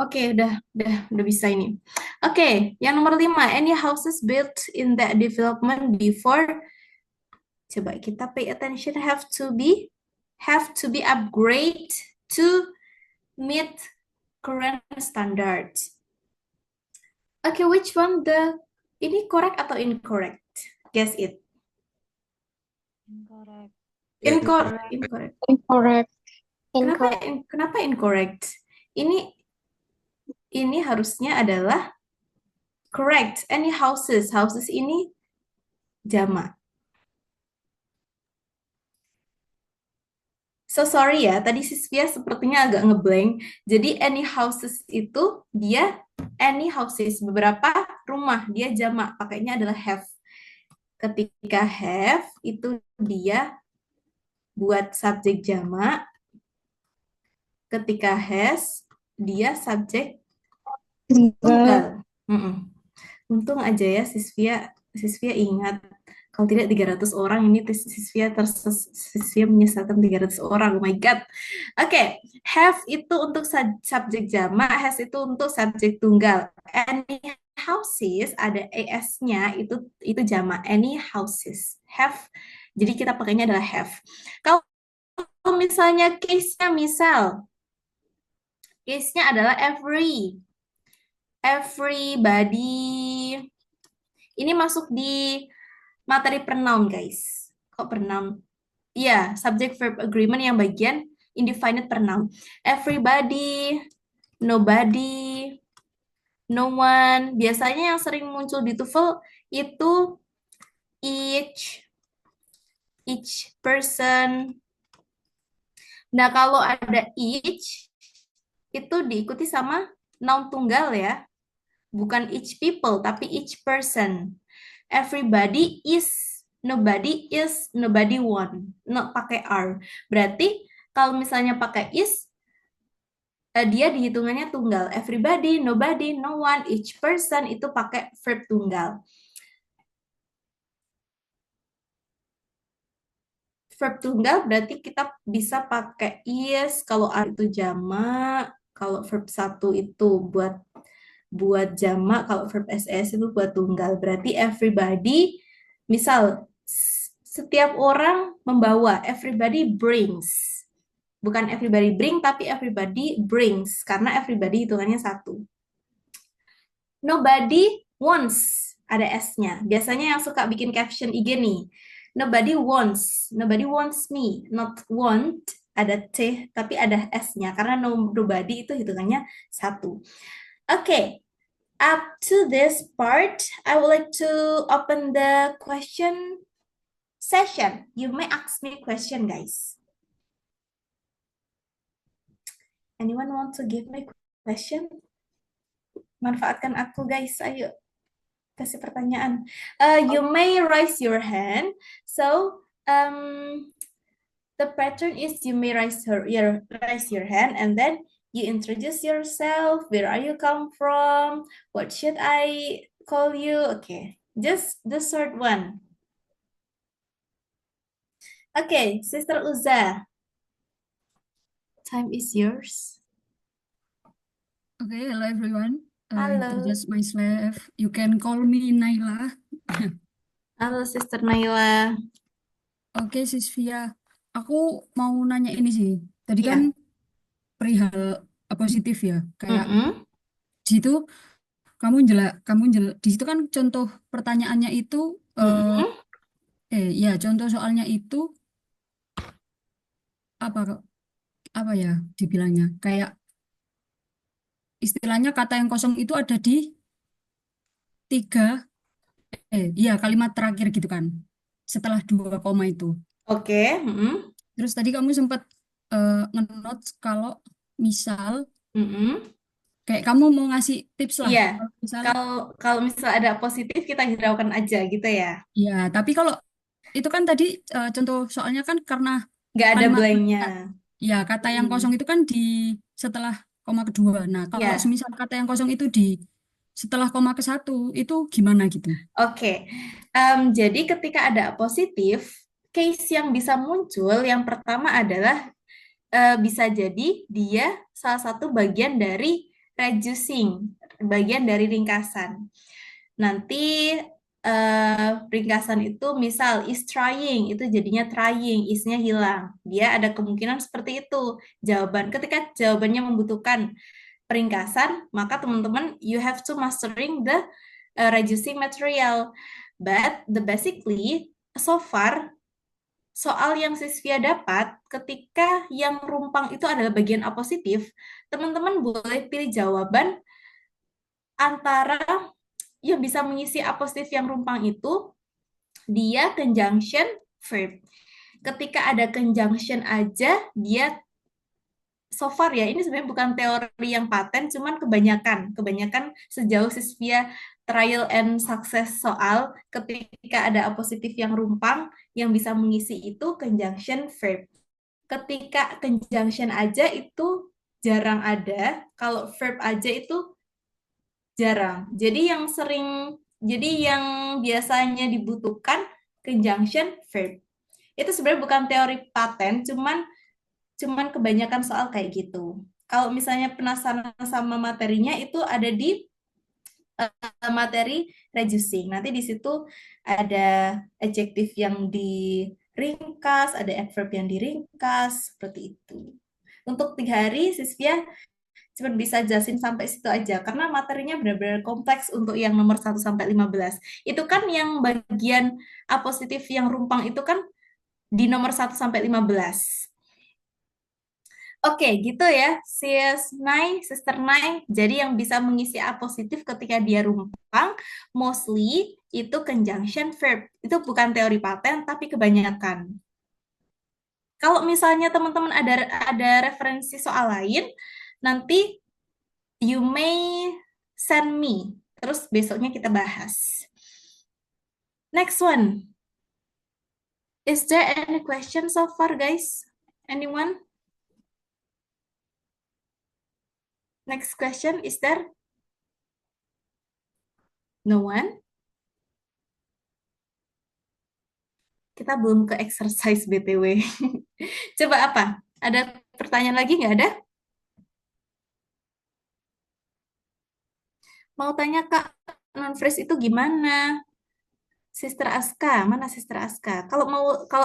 Oke, udah bisa ini. Oke, yang nomor 5, any houses built in that development before, coba kita pay attention, have to be upgrade to meet current standards. Oke, which one ini correct atau incorrect? Guess it. Incorrect. Incorrect. Incorrect. Kenapa incorrect? Ini harusnya adalah correct. Any houses. Houses ini jamak. So sorry ya, tadi Sisvia sepertinya agak ngeblank. Jadi any houses itu dia any houses, beberapa rumah dia jamak, pakainya adalah have. Ketika have itu dia buat subjek jamak. Ketika has dia subjek tunggal. Untung aja ya Sisvia ingat. Kalau tidak 300 orang ini Sisvia menyesalkan 300 orang. Oh my God. Oke, have itu untuk subjek jamak, has itu untuk subjek tunggal. Any houses ada es-nya itu jamak. Any houses. Have. Jadi kita pakainya adalah have. Kalau misalnya case-nya adalah everybody. Ini masuk di materi pronoun, guys. Kok pronoun? Iya, subject verb agreement yang bagian indefinite pronoun. Everybody, nobody, no one. Biasanya yang sering muncul di TOEFL itu each person. Nah, kalau ada each, itu diikuti sama noun tunggal ya. Bukan each people, tapi each person. Everybody is, nobody is, nobody one. No, pakai are. Berarti kalau misalnya pakai is, dia dihitungannya tunggal. Everybody, nobody, no one, each person itu pakai verb tunggal. Verb tunggal berarti kita bisa pakai is kalau are itu jamak, kalau verb satu itu buat jamak, kalau verb ss itu buat tunggal. Berarti everybody, misal setiap orang membawa, everybody brings. Bukan everybody bring, tapi everybody brings. Karena everybody hitungannya satu. Nobody wants, ada S-nya. Biasanya yang suka bikin caption IG nih. Nobody wants me. Not want, ada T, tapi ada S-nya. Karena nobody itu hitungannya satu. Oke. Up to this part, I would like to open the question session. You may ask me question, guys. Anyone want to give me question? Manfaatkan aku, guys. Ayo, kasih pertanyaan. You may raise your hand. So, the pattern is you may raise your hand, and then you introduce yourself. Where are you come from? What should I call you? Okay, just the short one. Okay, Sister Uza, time is yours. Okay, hello everyone. Hello. Introduce myself. You can call me Naila. Halo, Sister Naila. Oke, Sisvia. Aku mau nanya ini sih. Tadi Iya. kan perihal positif ya. Kayak Mm-mm. di situ di situ kan contoh pertanyaannya itu Mm-mm. ya contoh soalnya itu apa ya dibilangnya kayak istilahnya kata yang kosong itu ada di tiga kalimat terakhir gitu kan. Setelah 2 koma itu. Oke. Mm-mm. Terus tadi kamu sempat nge-notes kalau misal Mm-mm. kayak kamu mau ngasih tips lah. Iya. Kalau misal Kalau misal ada positif kita hiraukan aja gitu ya. ya, tapi kalau itu kan tadi contoh soalnya kan karena Nggak ada kalimat blanknya. ya kata yang kosong itu kan di setelah koma kedua. Nah, kalau Ya. semisal kata yang kosong itu di setelah koma ke satu itu gimana gitu? Oke. Jadi ketika ada positif, case yang bisa muncul yang pertama adalah bisa jadi dia salah satu bagian dari reducing, bagian dari ringkasan. Nanti ringkasan itu misal is trying, itu jadinya trying, isnya hilang. Dia ada kemungkinan seperti itu. Ketika jawabannya membutuhkan peringkasan, maka teman-teman you have to mastering the reducing material. But basically so far soal yang Sisvia dapat ketika yang rumpang itu adalah bagian apositif, teman-teman boleh pilih jawaban antara yang bisa mengisi apositif yang rumpang itu dia conjunction verb. Ketika ada conjunction aja dia so far ya ini sebenarnya bukan teori yang paten cuman kebanyakan sejauh Sisvia trial and success soal ketika ada apositif yang rumpang yang bisa mengisi itu conjunction verb. Ketika conjunction aja itu jarang ada, kalau verb aja itu jarang. Jadi yang biasanya dibutuhkan conjunction verb. Itu sebenarnya bukan teori paten, cuman kebanyakan soal kayak gitu. Kalau misalnya penasaran sama materinya itu ada di materi reducing. Nanti di situ ada adjektif yang diringkas, ada adverb yang diringkas, seperti itu. Untuk 3 hari, Sisvia cuma bisa jelasin sampai situ aja, karena materinya benar-benar kompleks untuk yang nomor 1 sampai 15. Itu kan yang bagian apositif yang rumpang itu kan di nomor 1 sampai 15. Oke, gitu ya, Sister Nai. Jadi yang bisa mengisi apositif ketika dia rumpang, mostly itu conjunction verb. Itu bukan teori paten, tapi kebanyakan. Kalau misalnya teman-teman ada referensi soal lain, nanti you may send me. Terus besoknya kita bahas. Next one. Is there any question so far, guys? Anyone? Next question, is there? No one? Kita belum ke exercise BTW. Coba apa? Ada pertanyaan lagi nggak ada? Mau tanya Kak, non-freeze itu gimana? Sister Aska, mana Sister Aska? Kalau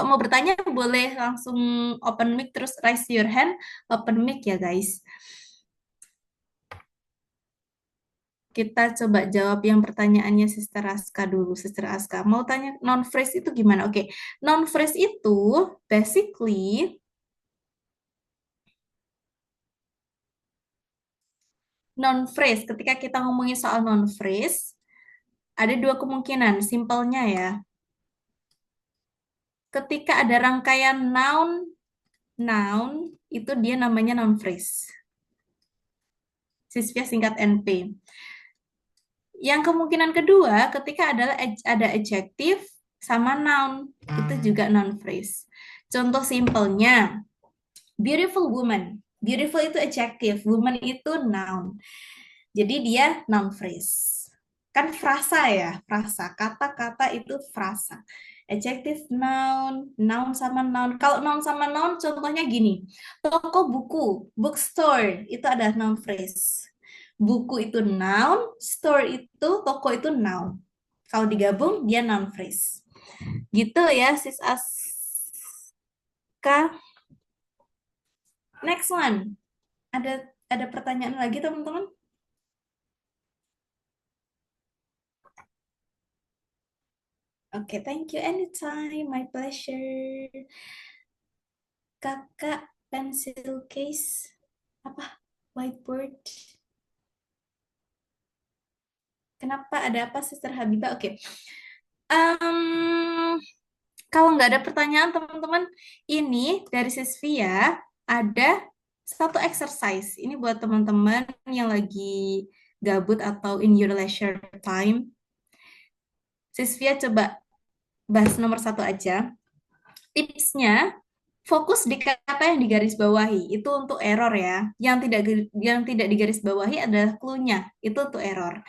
mau bertanya boleh langsung open mic terus raise your hand, open mic ya guys. Kita coba jawab yang pertanyaannya Sister Aska dulu. Sister Aska, mau tanya non-phrase itu gimana? Oke, non-phrase itu basically Non-phrase. Ketika kita ngomongin soal non-phrase, ada dua kemungkinan, simpelnya ya. Ketika ada rangkaian noun itu dia namanya non-phrase. Sisvia singkat NP. Yang kemungkinan kedua, ketika ada adjective sama noun, itu juga non-phrase. Contoh simpelnya, beautiful woman. Beautiful itu adjective, woman itu noun. Jadi dia non-phrase. Kan frasa ya, frasa. Kata-kata itu frasa. Adjective noun, noun sama noun. Kalau noun sama noun contohnya gini. Toko buku, bookstore, itu ada noun phrase. Buku itu noun, store itu, toko itu noun. Kalau digabung dia noun phrase. Gitu ya sis Aska. Next one. Ada pertanyaan lagi teman-teman? Oke, thank you anytime, my pleasure. Kakak pencil case apa? Whiteboard. Kenapa ada apa, Sister Habibah? Oke. Kalau nggak ada pertanyaan, teman-teman, ini dari Sisvia ada satu exercise. Ini buat teman-teman yang lagi gabut atau in your leisure time. Sisvia coba bahas nomor 1 aja. Tipsnya, fokus di kata yang digarisbawahi. Itu untuk error ya. Yang tidak digarisbawahi adalah clue-nya. Itu untuk error.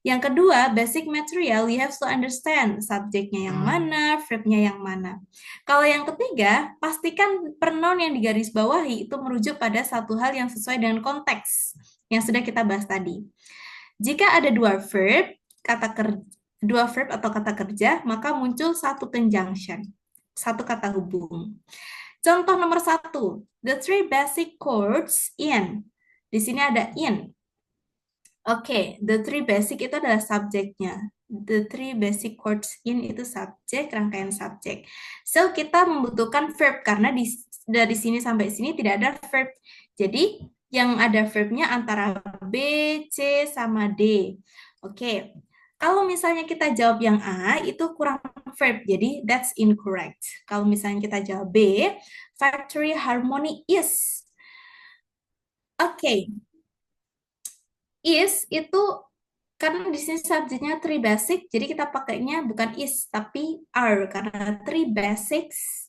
Yang kedua, basic material, you have to understand subjeknya yang mana, verb-nya yang mana. Kalau yang ketiga, pastikan pronoun yang digarisbawahi itu merujuk pada satu hal yang sesuai dengan konteks yang sudah kita bahas tadi. Jika ada dua verb atau kata kerja, maka muncul satu conjunction, satu kata hubung. Contoh nomor 1, the three basic chords in. Di sini ada in. Oke, the three basic itu adalah subjeknya. The three basic chords in itu subjek, rangkaian subjek. So, kita membutuhkan verb karena dari sini sampai sini tidak ada verb. Jadi, yang ada verbnya antara B, C, sama D. Oke, kalau misalnya kita jawab yang A, itu kurang verb. Jadi, that's incorrect. Kalau misalnya kita jawab B, factory harmony is. Oke. Is itu karena di sini subjeknya three basic, jadi kita pakainya bukan is tapi are karena three basics,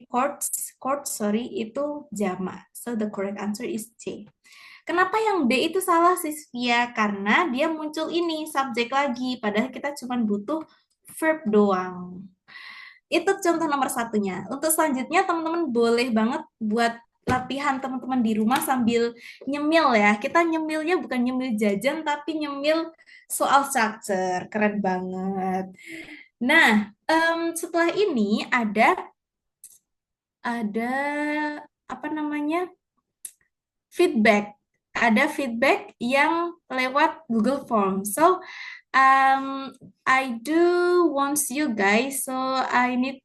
chords itu jamak. So the correct answer is C. Kenapa yang B itu salah Sisvia? Karena dia muncul ini subjek lagi, padahal kita cuma butuh verb doang. Itu contoh nomor 1-nya. Untuk selanjutnya teman-teman boleh banget buat latihan teman-teman di rumah sambil nyemil ya. Kita nyemilnya bukan nyemil jajan, tapi nyemil soal structure. Keren banget. Nah, setelah ini ada apa namanya? Feedback. Ada feedback yang lewat Google Form. So, I do want you guys, so I need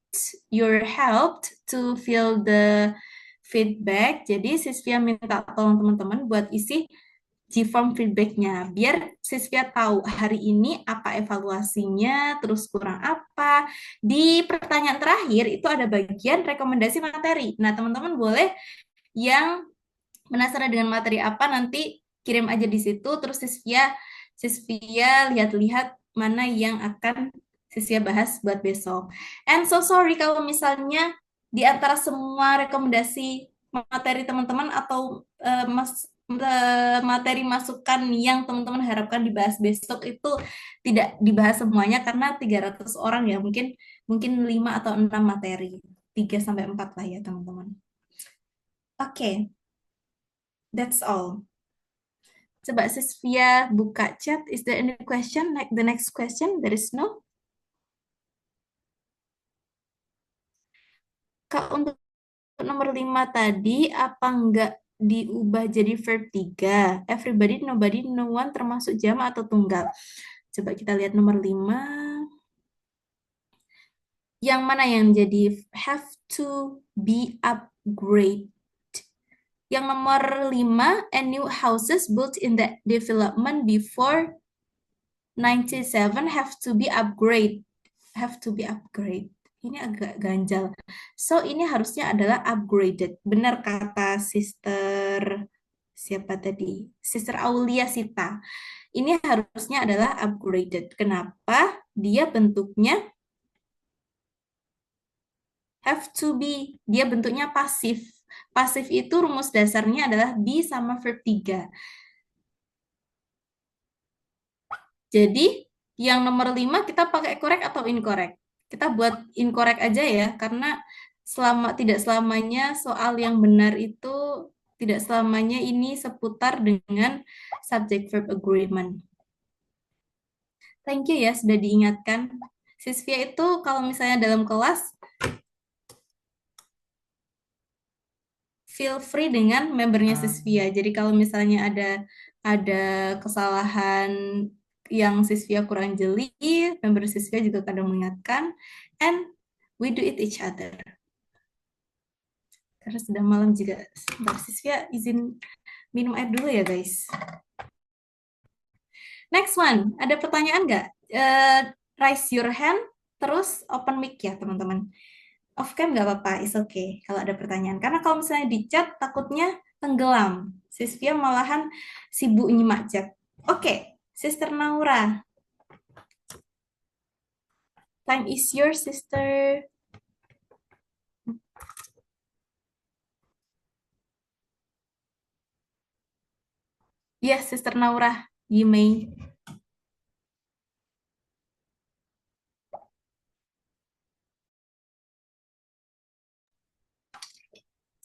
your help to fill the feedback. Jadi Sisvia minta tolong teman-teman buat isi G-form feedbacknya, biar Sisvia tahu hari ini apa evaluasinya, terus kurang apa. Di pertanyaan terakhir itu ada bagian rekomendasi materi. Nah, teman-teman boleh yang penasaran dengan materi apa nanti kirim aja di situ, terus Sisvia lihat-lihat mana yang akan Sisvia bahas buat besok. And so sorry kalau misalnya di antara semua rekomendasi materi teman-teman atau materi masukan yang teman-teman harapkan dibahas besok itu tidak dibahas semuanya karena 300 orang ya, mungkin 5 atau 6 materi. 3 sampai 4 lah ya, teman-teman. Oke. That's all. Coba Sisvia buka chat. Is there any question? Like the next question? There is no? Kak, untuk nomor 5 tadi, apa enggak diubah jadi verb 3? Everybody, nobody, no one, termasuk jamak atau tunggal? Coba kita lihat nomor 5. Yang mana yang jadi have to be upgrade? Yang nomor 5, and new houses built in the development before 97 have to be upgrade. Have to be upgrade. Ini agak ganjal. So, ini harusnya adalah upgraded. Benar kata Sister siapa tadi? Sister Aulia Sita. Ini harusnya adalah upgraded. Kenapa? Dia bentuknya have to be. Dia bentuknya pasif. Pasif itu rumus dasarnya adalah be sama verb 3. Jadi, yang nomor 5 kita pakai correct atau incorrect? Kita buat incorrect aja ya, karena tidak selamanya soal yang benar itu, tidak selamanya ini seputar dengan subject verb agreement. Thank you ya, sudah diingatkan. Sisvia itu kalau misalnya dalam kelas, feel free dengan membernya Sisvia. Jadi kalau misalnya ada kesalahan yang Sisvia kurang jeli, member Sisvia juga kadang mengingatkan, and we do it each other. Karena sudah malam juga. Sebentar, Sisvia izin minum air dulu ya, guys. Next one, ada pertanyaan nggak? Raise your hand, terus open mic ya, teman-teman. Off cam nggak apa-apa, is okay kalau ada pertanyaan. Karena kalau misalnya di chat, takutnya tenggelam. Sisvia malahan sibuk nyimak chat. Oke, Sister Naura. Time is yours, sister. Yes, Sister Naura, you may.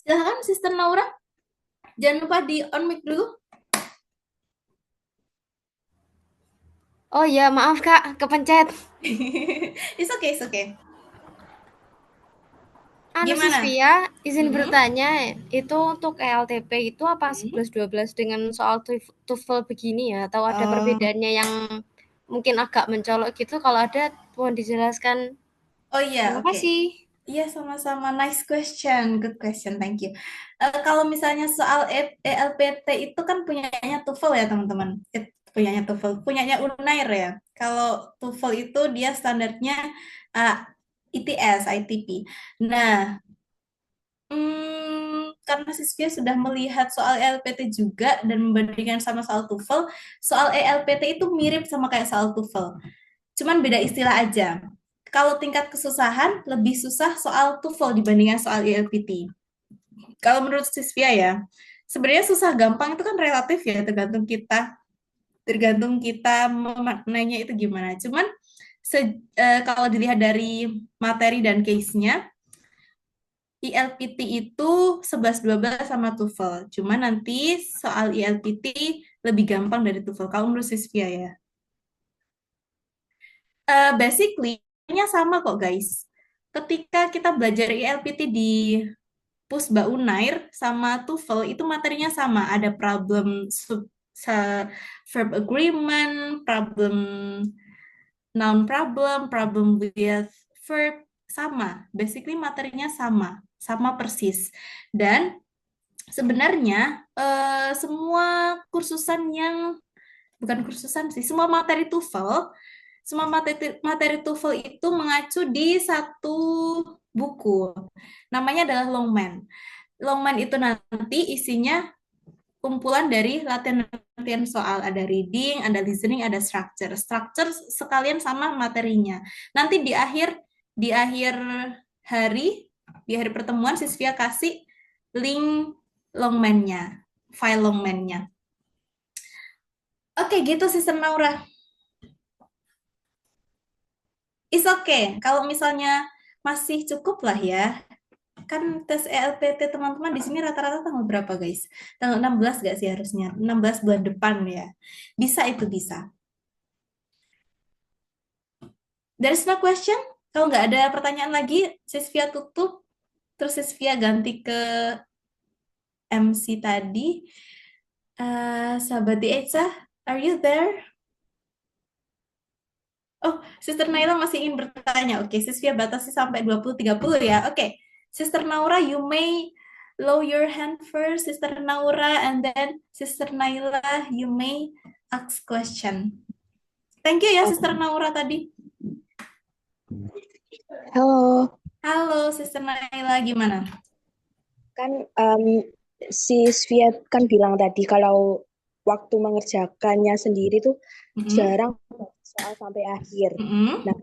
Silahkan, Sister Naura. Jangan lupa di on mic dulu. Oh ya, maaf Kak, kepencet. It's okay, it's okay. Anu Gimana? Sisvia, izin Mhm. bertanya, itu untuk ELTP itu apa 11-12 dengan soal TOEFL begini ya? Atau ada perbedaannya yang mungkin agak mencolok gitu? Kalau ada, mohon dijelaskan. Oh iya, Terima oke. kasih. Iya, sama-sama. Nice question. Good question. Thank you. Kalau misalnya soal ELPT itu kan punyanya TOEFL ya, teman-teman. Punyanya TOEFL. Punyanya Unair ya. Kalau TOEFL itu dia standarnya ITS, ITP. Nah, karena Sisvia sudah melihat soal ELPT juga dan membandingkan sama soal TOEFL, soal ELPT itu mirip sama kayak soal TOEFL. Cuman beda istilah aja. Kalau tingkat kesusahan, lebih susah soal TOEFL dibandingkan soal ELPT. Kalau menurut Sisvia ya, sebenarnya susah gampang itu kan relatif ya, tergantung kita memaknainya itu gimana. Cuman kalau dilihat dari materi dan case-nya, ILPT itu 11-12 sama TOEFL. Cuman nanti soal ILPT lebih gampang dari TOEFL. Kalau menurut Sisvia ya. Basically-nya sama kok guys. Ketika kita belajar ILPT di Pusba Unair sama TOEFL itu materinya sama. Ada problem verb agreement, problem noun problem with verb, sama. Basically materinya sama persis. Dan sebenarnya semua kursusan yang bukan kursusan sih, semua materi TOEFL itu mengacu di satu buku. Namanya adalah Longman. Longman itu nanti isinya kumpulan dari latihan soal. Ada reading, ada listening, ada structure. Structure sekalian sama materinya. Nanti di akhir hari, di hari pertemuan, Sisvia kasih link Longman-nya, file Longman-nya. Oke, gitu Sister Naura. It's okay. Kalau misalnya masih cukup lah ya. Kan tes ELPT teman-teman di sini rata-rata tanggal berapa guys? Tanggal 16 nggak sih harusnya? 16 bulan depan ya. Bisa itu bisa. There's no question? Kalau nggak ada pertanyaan lagi, Sisvia tutup. Terus Sisvia ganti ke MC tadi. Sahabat Eza, are you there? Oh, Sister Naila masih ingin bertanya. Oke, Sisvia batasi sampai 20-30 ya. Oke, Sister Naura, you may lower your hand first, Sister Naura, and then Sister Naila, you may ask question. Thank you ya, Sister Naura tadi. Halo, Halo, Sister Naila, gimana? kan si Svia kan bilang tadi kalau waktu mengerjakannya sendiri tuh Mm-mm. jarang soal sampai akhir. Mm-mm. Nah,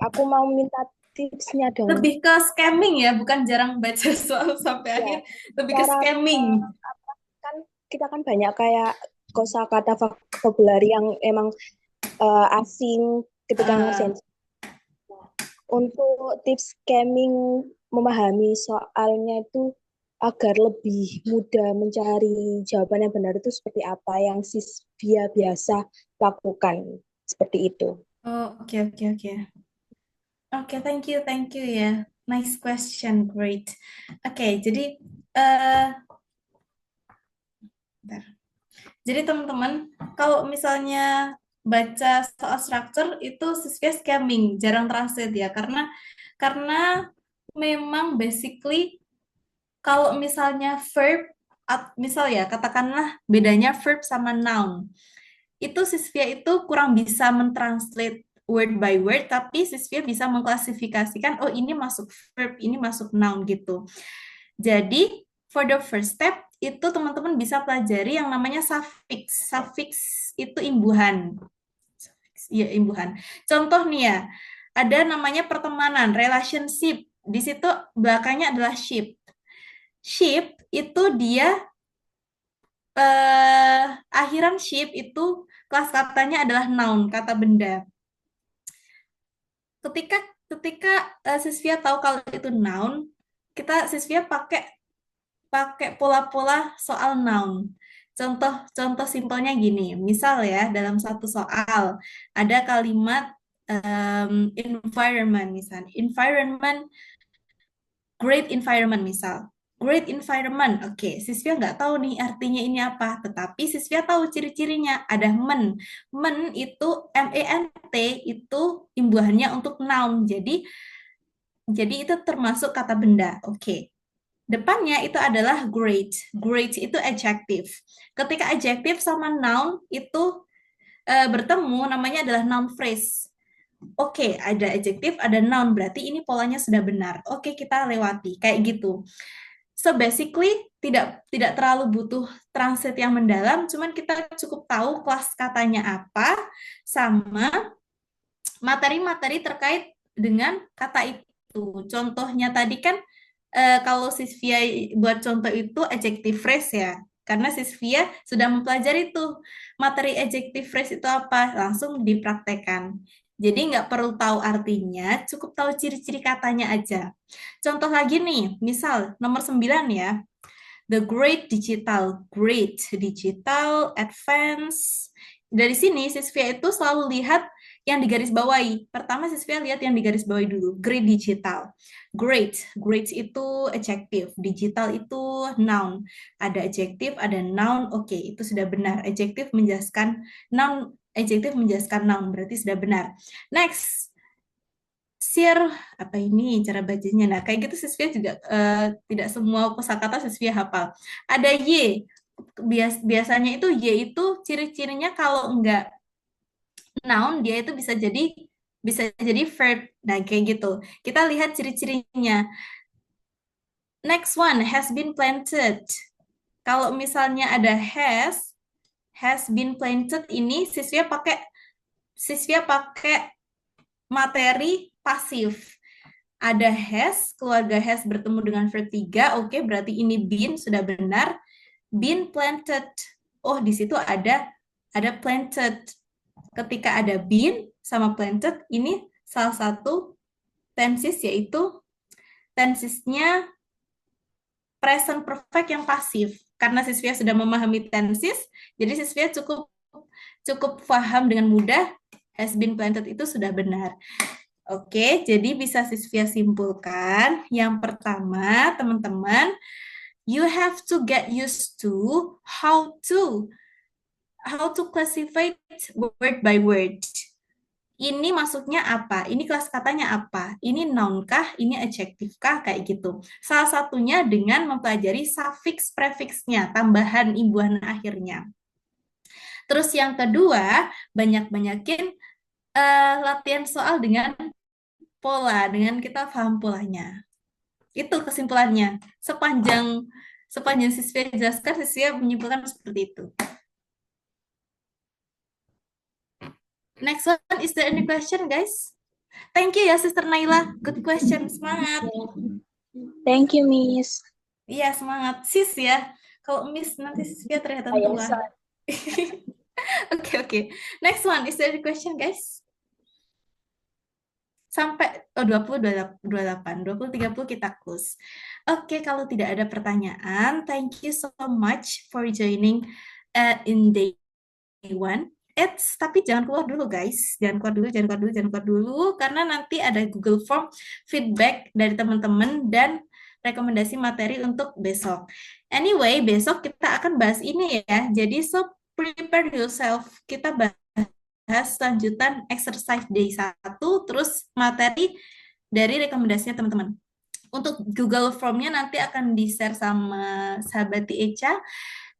aku mau minta tipsnya dong. Lebih ke scamming ya, bukan jarang baca soal sampai Ya, akhir, lebih ke cara scamming. kan kita kan banyak kayak kosakata vocabulary yang emang asing ketika ngerjain. Untuk tips scamming memahami soalnya itu agar lebih mudah mencari jawaban yang benar itu seperti apa yang Sisvia biasa lakukan seperti itu. Oh, oke. Oke, thank you ya. Nice question, great. Oke, jadi bentar. Jadi teman-teman, kalau misalnya baca soal structure itu Sisvia scamming, jarang translate ya, karena memang basically kalau misalnya verb, misal ya katakanlah bedanya verb sama noun, itu Sisvia itu kurang bisa mentranslate word by word, tapi Sisvia bisa mengklasifikasikan, oh ini masuk verb, ini masuk noun gitu. Jadi, for the first step, itu teman-teman bisa pelajari yang namanya suffix. Suffix itu imbuhan. Iya, imbuhan. Contoh nih ya, ada namanya pertemanan, relationship. Di situ belakangnya adalah ship. Ship itu dia akhiran ship itu kelas katanya adalah noun, kata benda. Ketika Sisvia tahu kalau itu noun, Sisvia pakai pola-pola soal noun. Contoh simpelnya gini, misal ya dalam satu soal ada kalimat environment misalnya, great environment misal. Great environment, oke. Sisvia nggak tahu nih artinya ini apa, tetapi Sisvia tahu ciri-cirinya. Ada men itu MENT itu imbuhannya untuk noun. Jadi itu termasuk kata benda. Oke. Depannya itu adalah great. Great itu adjective. Ketika adjective sama noun itu bertemu, namanya adalah noun phrase. Oke, ada adjective, ada noun, berarti ini polanya sudah benar. Oke, kita lewati kayak gitu. So basically tidak terlalu butuh translate yang mendalam, cuman kita cukup tahu kelas katanya apa sama materi-materi terkait dengan kata itu. Contohnya tadi kan kalau Sisvia buat contoh itu adjective phrase ya. Karena Sisvia sudah mempelajari tuh materi adjective phrase itu apa, langsung dipraktekkan. Jadi nggak perlu tahu artinya, cukup tahu ciri-ciri katanya aja. Contoh lagi nih, misal nomor 9 ya. The Great Digital, Advance. Dari sini Sisvia itu selalu lihat yang digarisbawahi. Pertama Sisvia lihat yang digarisbawahi dulu, Great Digital. Great itu adjective, digital itu noun. Ada adjective, ada noun. Oke, itu sudah benar. Adjective menjelaskan noun, berarti sudah benar. Next, apa ini cara bacanya? Nah, kayak gitu Sisvia juga tidak semua kosakata Sisvia hafal. Ada Y. Biasanya itu Y itu ciri-cirinya kalau enggak noun dia itu bisa jadi verb. Nah, kayak gitu. Kita lihat ciri-cirinya. Next one, has been planted. Kalau misalnya ada has been planted ini Sisvia pakai materi pasif. Ada has, keluarga has bertemu dengan verb 3, oke, berarti ini been sudah benar. Been planted. Oh, di situ ada planted. Ketika ada been sama planted, ini salah satu tenses yaitu tensesnya present perfect yang pasif. Karena Sisvia sudah memahami tenses, jadi Sisvia cukup paham dengan mudah has been planted itu sudah benar. Oke, jadi bisa Sisvia simpulkan. Yang pertama, teman-teman, you have to get used to how to classify word by word. Ini maksudnya apa? Ini kelas katanya apa? Ini noun kah? Ini adjective kah? Kayak gitu. Salah satunya dengan mempelajari suffix prefixnya, tambahan imbuhan akhirnya. Terus yang kedua, banyak-banyakin latihan soal dengan pola, dengan kita paham polanya. Itu kesimpulannya. Sepanjang sepanjang siswa jelaskan, siswa menyimpulkan seperti itu. Next one, is there any question, guys? Thank you ya, Sister Naila. Good question. Semangat. Thank you, Miss. Iya, semangat. Sis ya. Kalau Miss nanti Sisvia terlihat Oh, ya, tua. sorry. Oke. Next one, is there any question, guys? Sampai 20, 28, 20, 30 kita close. Oke, kalau tidak ada pertanyaan, thank you so much for joining in day one. Tapi jangan keluar dulu guys, jangan keluar dulu, karena nanti ada Google Form feedback dari teman-teman dan rekomendasi materi untuk besok. Anyway, besok kita akan bahas ini ya, jadi so prepare yourself, kita bahas lanjutan exercise day 1, terus materi dari rekomendasinya teman-teman. Untuk Google Form-nya nanti akan di-share sama sahabat Echa.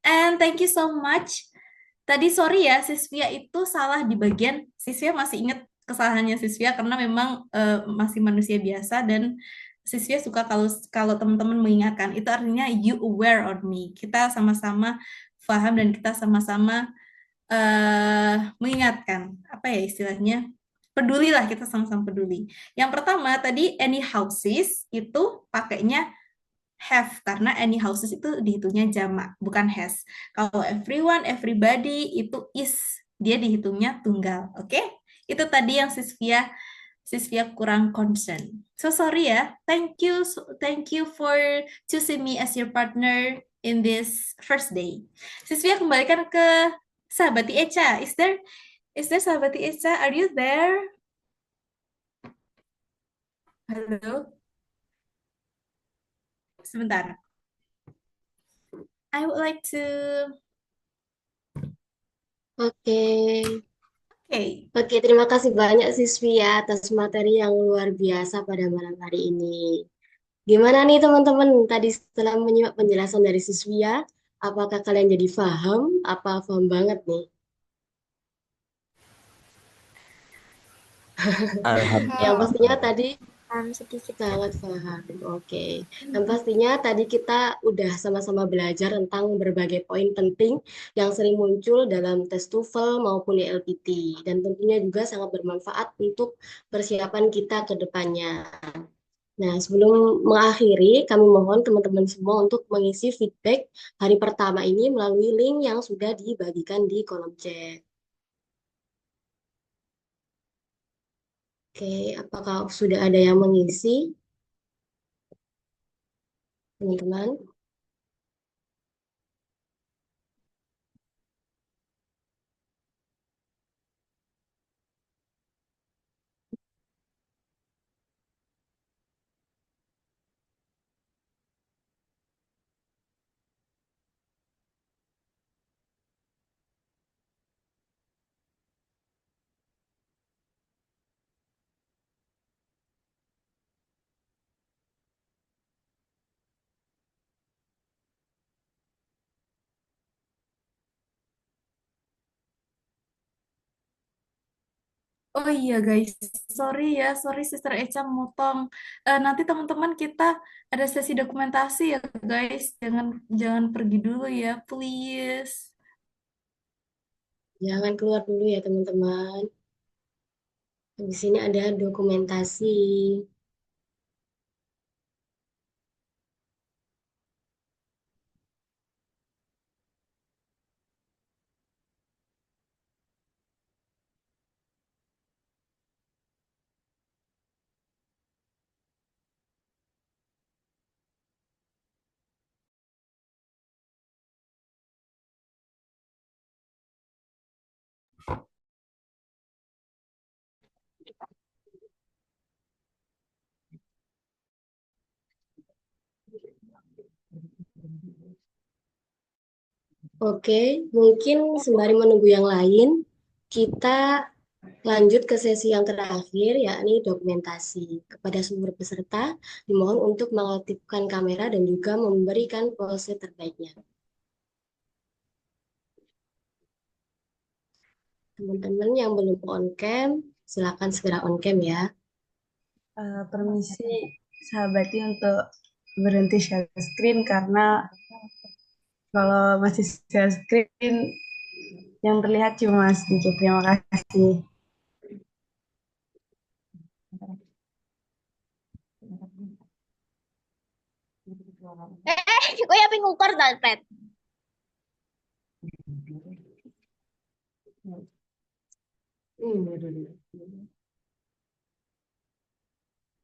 And thank you so much. Tadi sorry ya, Sisvia itu salah di bagian, Sisvia masih ingat kesalahannya Sisvia karena memang masih manusia biasa dan Sisvia suka kalau kalau teman-teman mengingatkan. Itu artinya you aware on me. Kita sama-sama paham dan kita sama-sama mengingatkan. Apa ya istilahnya? Pedulilah, kita sama-sama peduli. Yang pertama tadi any houses itu pakainya have karena any houses itu dihitungnya jamak, bukan has. Kalau everyone, everybody itu is, dia dihitungnya tunggal. Oke? Itu tadi yang Sisvia kurang concern. So sorry ya. Thank you for choosing me as your partner in this first day. Sisvia kembalikan ke sahabat Echa. Is there sahabat Echa? Are you there? Halo. Sebentar. I would like to. Oke, Okay. Oke, terima kasih banyak Siswi ya atas materi yang luar biasa pada malam hari ini. Gimana nih teman-teman tadi setelah menyimak penjelasan dari Siswi ya, apakah kalian jadi paham? Apa paham banget nih? Yang pastinya Alhamdulillah. tadi sedikit. sangat paham. Oke. Dan pastinya tadi kita udah sama-sama belajar tentang berbagai poin penting yang sering muncul dalam tes TOEFL maupun LPT. Dan tentunya juga sangat bermanfaat untuk persiapan kita ke depannya. Nah, sebelum mengakhiri, kami mohon teman-teman semua untuk mengisi feedback hari pertama ini melalui link yang sudah dibagikan di kolom chat. Oke, apakah sudah ada yang mengisi, teman-teman? Oh iya guys, sorry Sister Echa motong. Nanti teman-teman kita ada sesi dokumentasi ya guys, jangan jangan pergi dulu ya, please. Jangan keluar dulu ya, teman-teman. Di sini ada dokumentasi. Oke, mungkin sembari menunggu yang lain, kita Lanjut ke sesi yang terakhir, yakni dokumentasi. Kepada seluruh peserta, dimohon untuk mengaktifkan kamera dan juga memberikan pose terbaiknya. Teman-teman yang belum on cam, silakan segera on cam ya. Permisi sahabatnya untuk berhenti share screen karena kalau masih share screen yang terlihat cuma sedikit. Terima kasih. Gue yang ngukor dompet.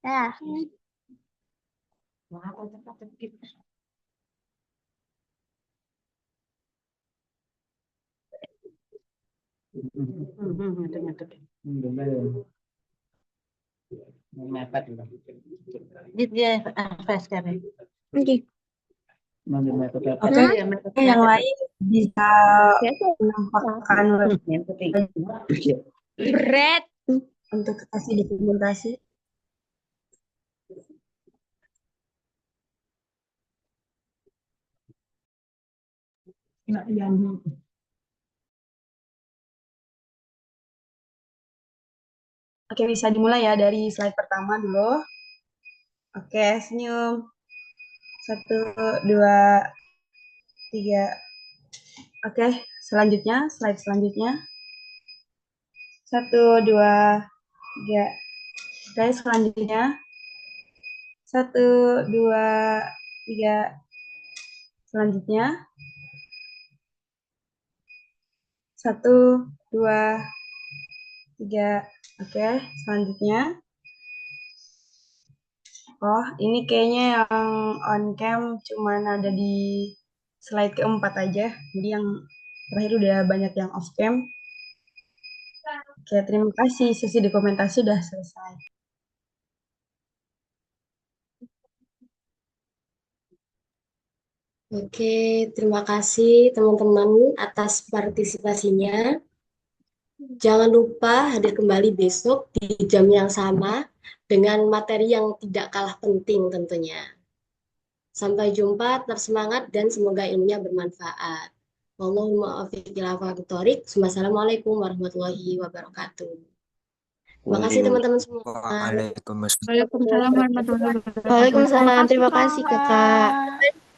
Ya. Dia flash kami. Oke. Oke, yang lain bisa menampakkan Berat. untuk kasih dokumentasi. Oke, bisa dimulai ya dari slide pertama dulu. Oke, senyum. 1, 2, 3. Oke, selanjutnya, slide selanjutnya. 1, 2, 3. Oke, selanjutnya. 1, 2, 3. Selanjutnya. 1, 2, 3. Oke, selanjutnya. Oh, ini kayaknya yang on cam cuman ada di slide keempat aja. Jadi yang terakhir udah banyak yang off cam. Oke, terima kasih. Sesi dokumentasi sudah selesai. Oke, terima kasih teman-teman atas partisipasinya. Jangan lupa hadir kembali besok di jam yang sama dengan materi yang tidak kalah penting tentunya. Sampai jumpa, tetap semangat dan semoga ilmunya bermanfaat. Wallahumma a'fiq ila aqwamit. Wassalamualaikum warahmatullahi wabarakatuh. Terima kasih teman-teman semua. Waalaikumsalam. Waalaikumsalam warahmatullahi wabarakatuh. Waalaikumsalam. Terima kasih, Kakak. Kakak.